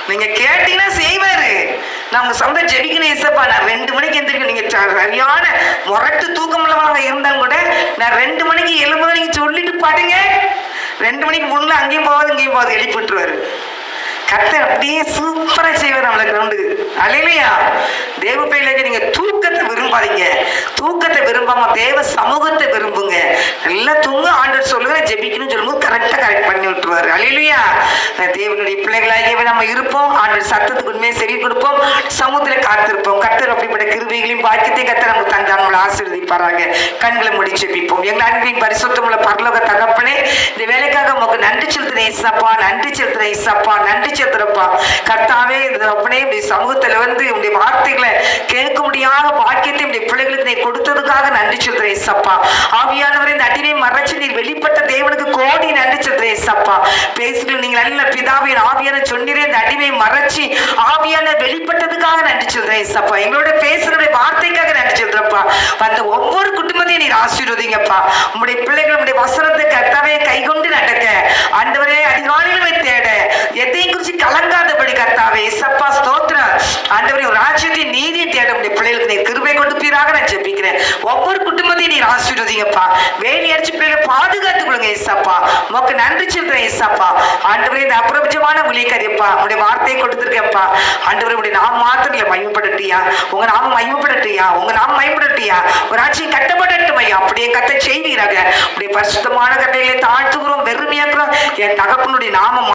நீங்க கேட்டீங்கன்னா செய்வாரு. நான் உங்க சொந்த ஜெபிக்கணும் இசப்பா, நான் 2 மணிக்கு எந்திரிக்கணும். நீங்க சரியான முரட்டு தூக்கம் உள்ளவங்க இருந்தாலும் கூட நான் 2 மணிக்கு எழும்போது நீங்க சொல்லிட்டு பாடுங்க. 2 மணிக்கு முன்ன அங்கேயும் போகாது இங்கேயும் போகாது, எழுப்பிட்டுருவாரு. கர்த்தர் அப்படியே சூப்பரா செய்வார் நம்மளை கிரவுண்டுக்கு. அல்லேலூயா. தேவ பிள்ளைகளுக்கு நீங்க தூக்கத்தை விரும்பாதீங்க, தூக்கத்தை விரும்பாம தேவ சமூகத்தை விரும்புங்க. நல்லா தூங்க ஆண்டவர் சொல்லுங்க, ஜெபிக்கணும்னு சொல்லும்போது கரெக்ட் பண்ணி விட்டுருவாரு. அல்லேலூயா. தேவனுடைய பிள்ளைகளாகியவே நம்ம இருப்போம், ஆண்டவர் சத்தத்துக்கு உண்மையை செவி கொடுப்போம், சமூகத்துல காத்திருப்போம். கர்த்தர் அப்படிப்பட்ட கிருபைகளையும் பாக்கியத்தையும் கர்த்தர் நமக்கு தந்தா நம்மளை ஆசீர்வதிப்பாராங்க. கண்களை மூடி ஜெபிப்போம். எங்கள் அன்பின் பரிசுத்தமுள்ள பரலோக தகப்பனே, இந்த வேலைக்காக உங்களுக்கு நன்றி செலுத்துறேன் இசப்பா, நன்றி செலுத்துறேன் இசப்பா, நன்றி செலுத்துறப்பா. கர்த்தாவே அப்பனே இப்படி சமூகத்துல வந்து உடைய வார்த்தைகளை கேட்க முடியாத பாக்கியத்தை உடைய பிள்ளைகளுக்கு நீ கொடுத்ததுக்காக நன்றி செலுத்துறேன் இசப்பா. ஆவியானவரை இந்த அடினை மறைச்சு நீ வெளிப்பட்ட தேவனுக்கு கோடி நன்றி செலுத்துறேன் இசப்பா. பேசுகிறேன் நீங்க நல்ல பிதாவே, ஆவியான சொன்னீரே இந்த அடிமை மறைச்சு ஆவியான வெளிப்பட்டதுக்காக நன்றி செலுத்துறேன் இசப்பா. எங்களோட பேசுகிற வார்த்தைக்காக நன்றி செலுத்துறப்பா. வந்த ஒவ்வொரு குடும்பத்தையும் நீர் ஆசீர்வதிங்கப்பா. உங்களுடைய பிள்ளைகள் உங்களுடைய வசனத்தை கர்த்தாவே கைகொண்டு நடக்க, ஆண்டவரே அதிகாரிகளை தேட, எதையும் குறிச்சு கலங்காதபடி கர்த்தாவே இசப்பா ஸ்தோத்திரம். ஆண்டவரே ராஜ்யத்தின் நீதியை தேட உடைய பிள்ளைகளுக்கு நீ கிருபை கொடுப்பீராக நான் ஜெபிக்கிறேன். ஒவ்வொரு குடும்பத்தையும் நீர் ஆசீர்வதிங்கப்பா. வேலி அடிச்சு பிள்ளைகளை பாதுகாத்துக் கொள்ளுங்க ஏசப்பா. உமக்கு நன்றி சொல்றேன் ஏசப்பா. ஆண்டவரே இந்த அப்புறபட்சமான ஊழியக்காரியப்பா உடைய வார்த்தையை கொடுத்திருக்கேன்ப்பா. ஆண்டவரே உடைய நாம் மாத்திரம் இல்லை மகிமைப்படட்டியா, உங்க நாம மகிமைப்படட்டியா, உங்க நாம மகிமைப்படட்டியா, ஒரு ஆட்சியை கட்டப்படட்டும் ஐயா. அப்படியே கத்த செய்வீராக. அப்படியே பரிசுத்தமான கட்டைகளை தாழ்த்துகிறோம், வெறுமையாக்குறோம். என் தகப்பனுடைய நாமம்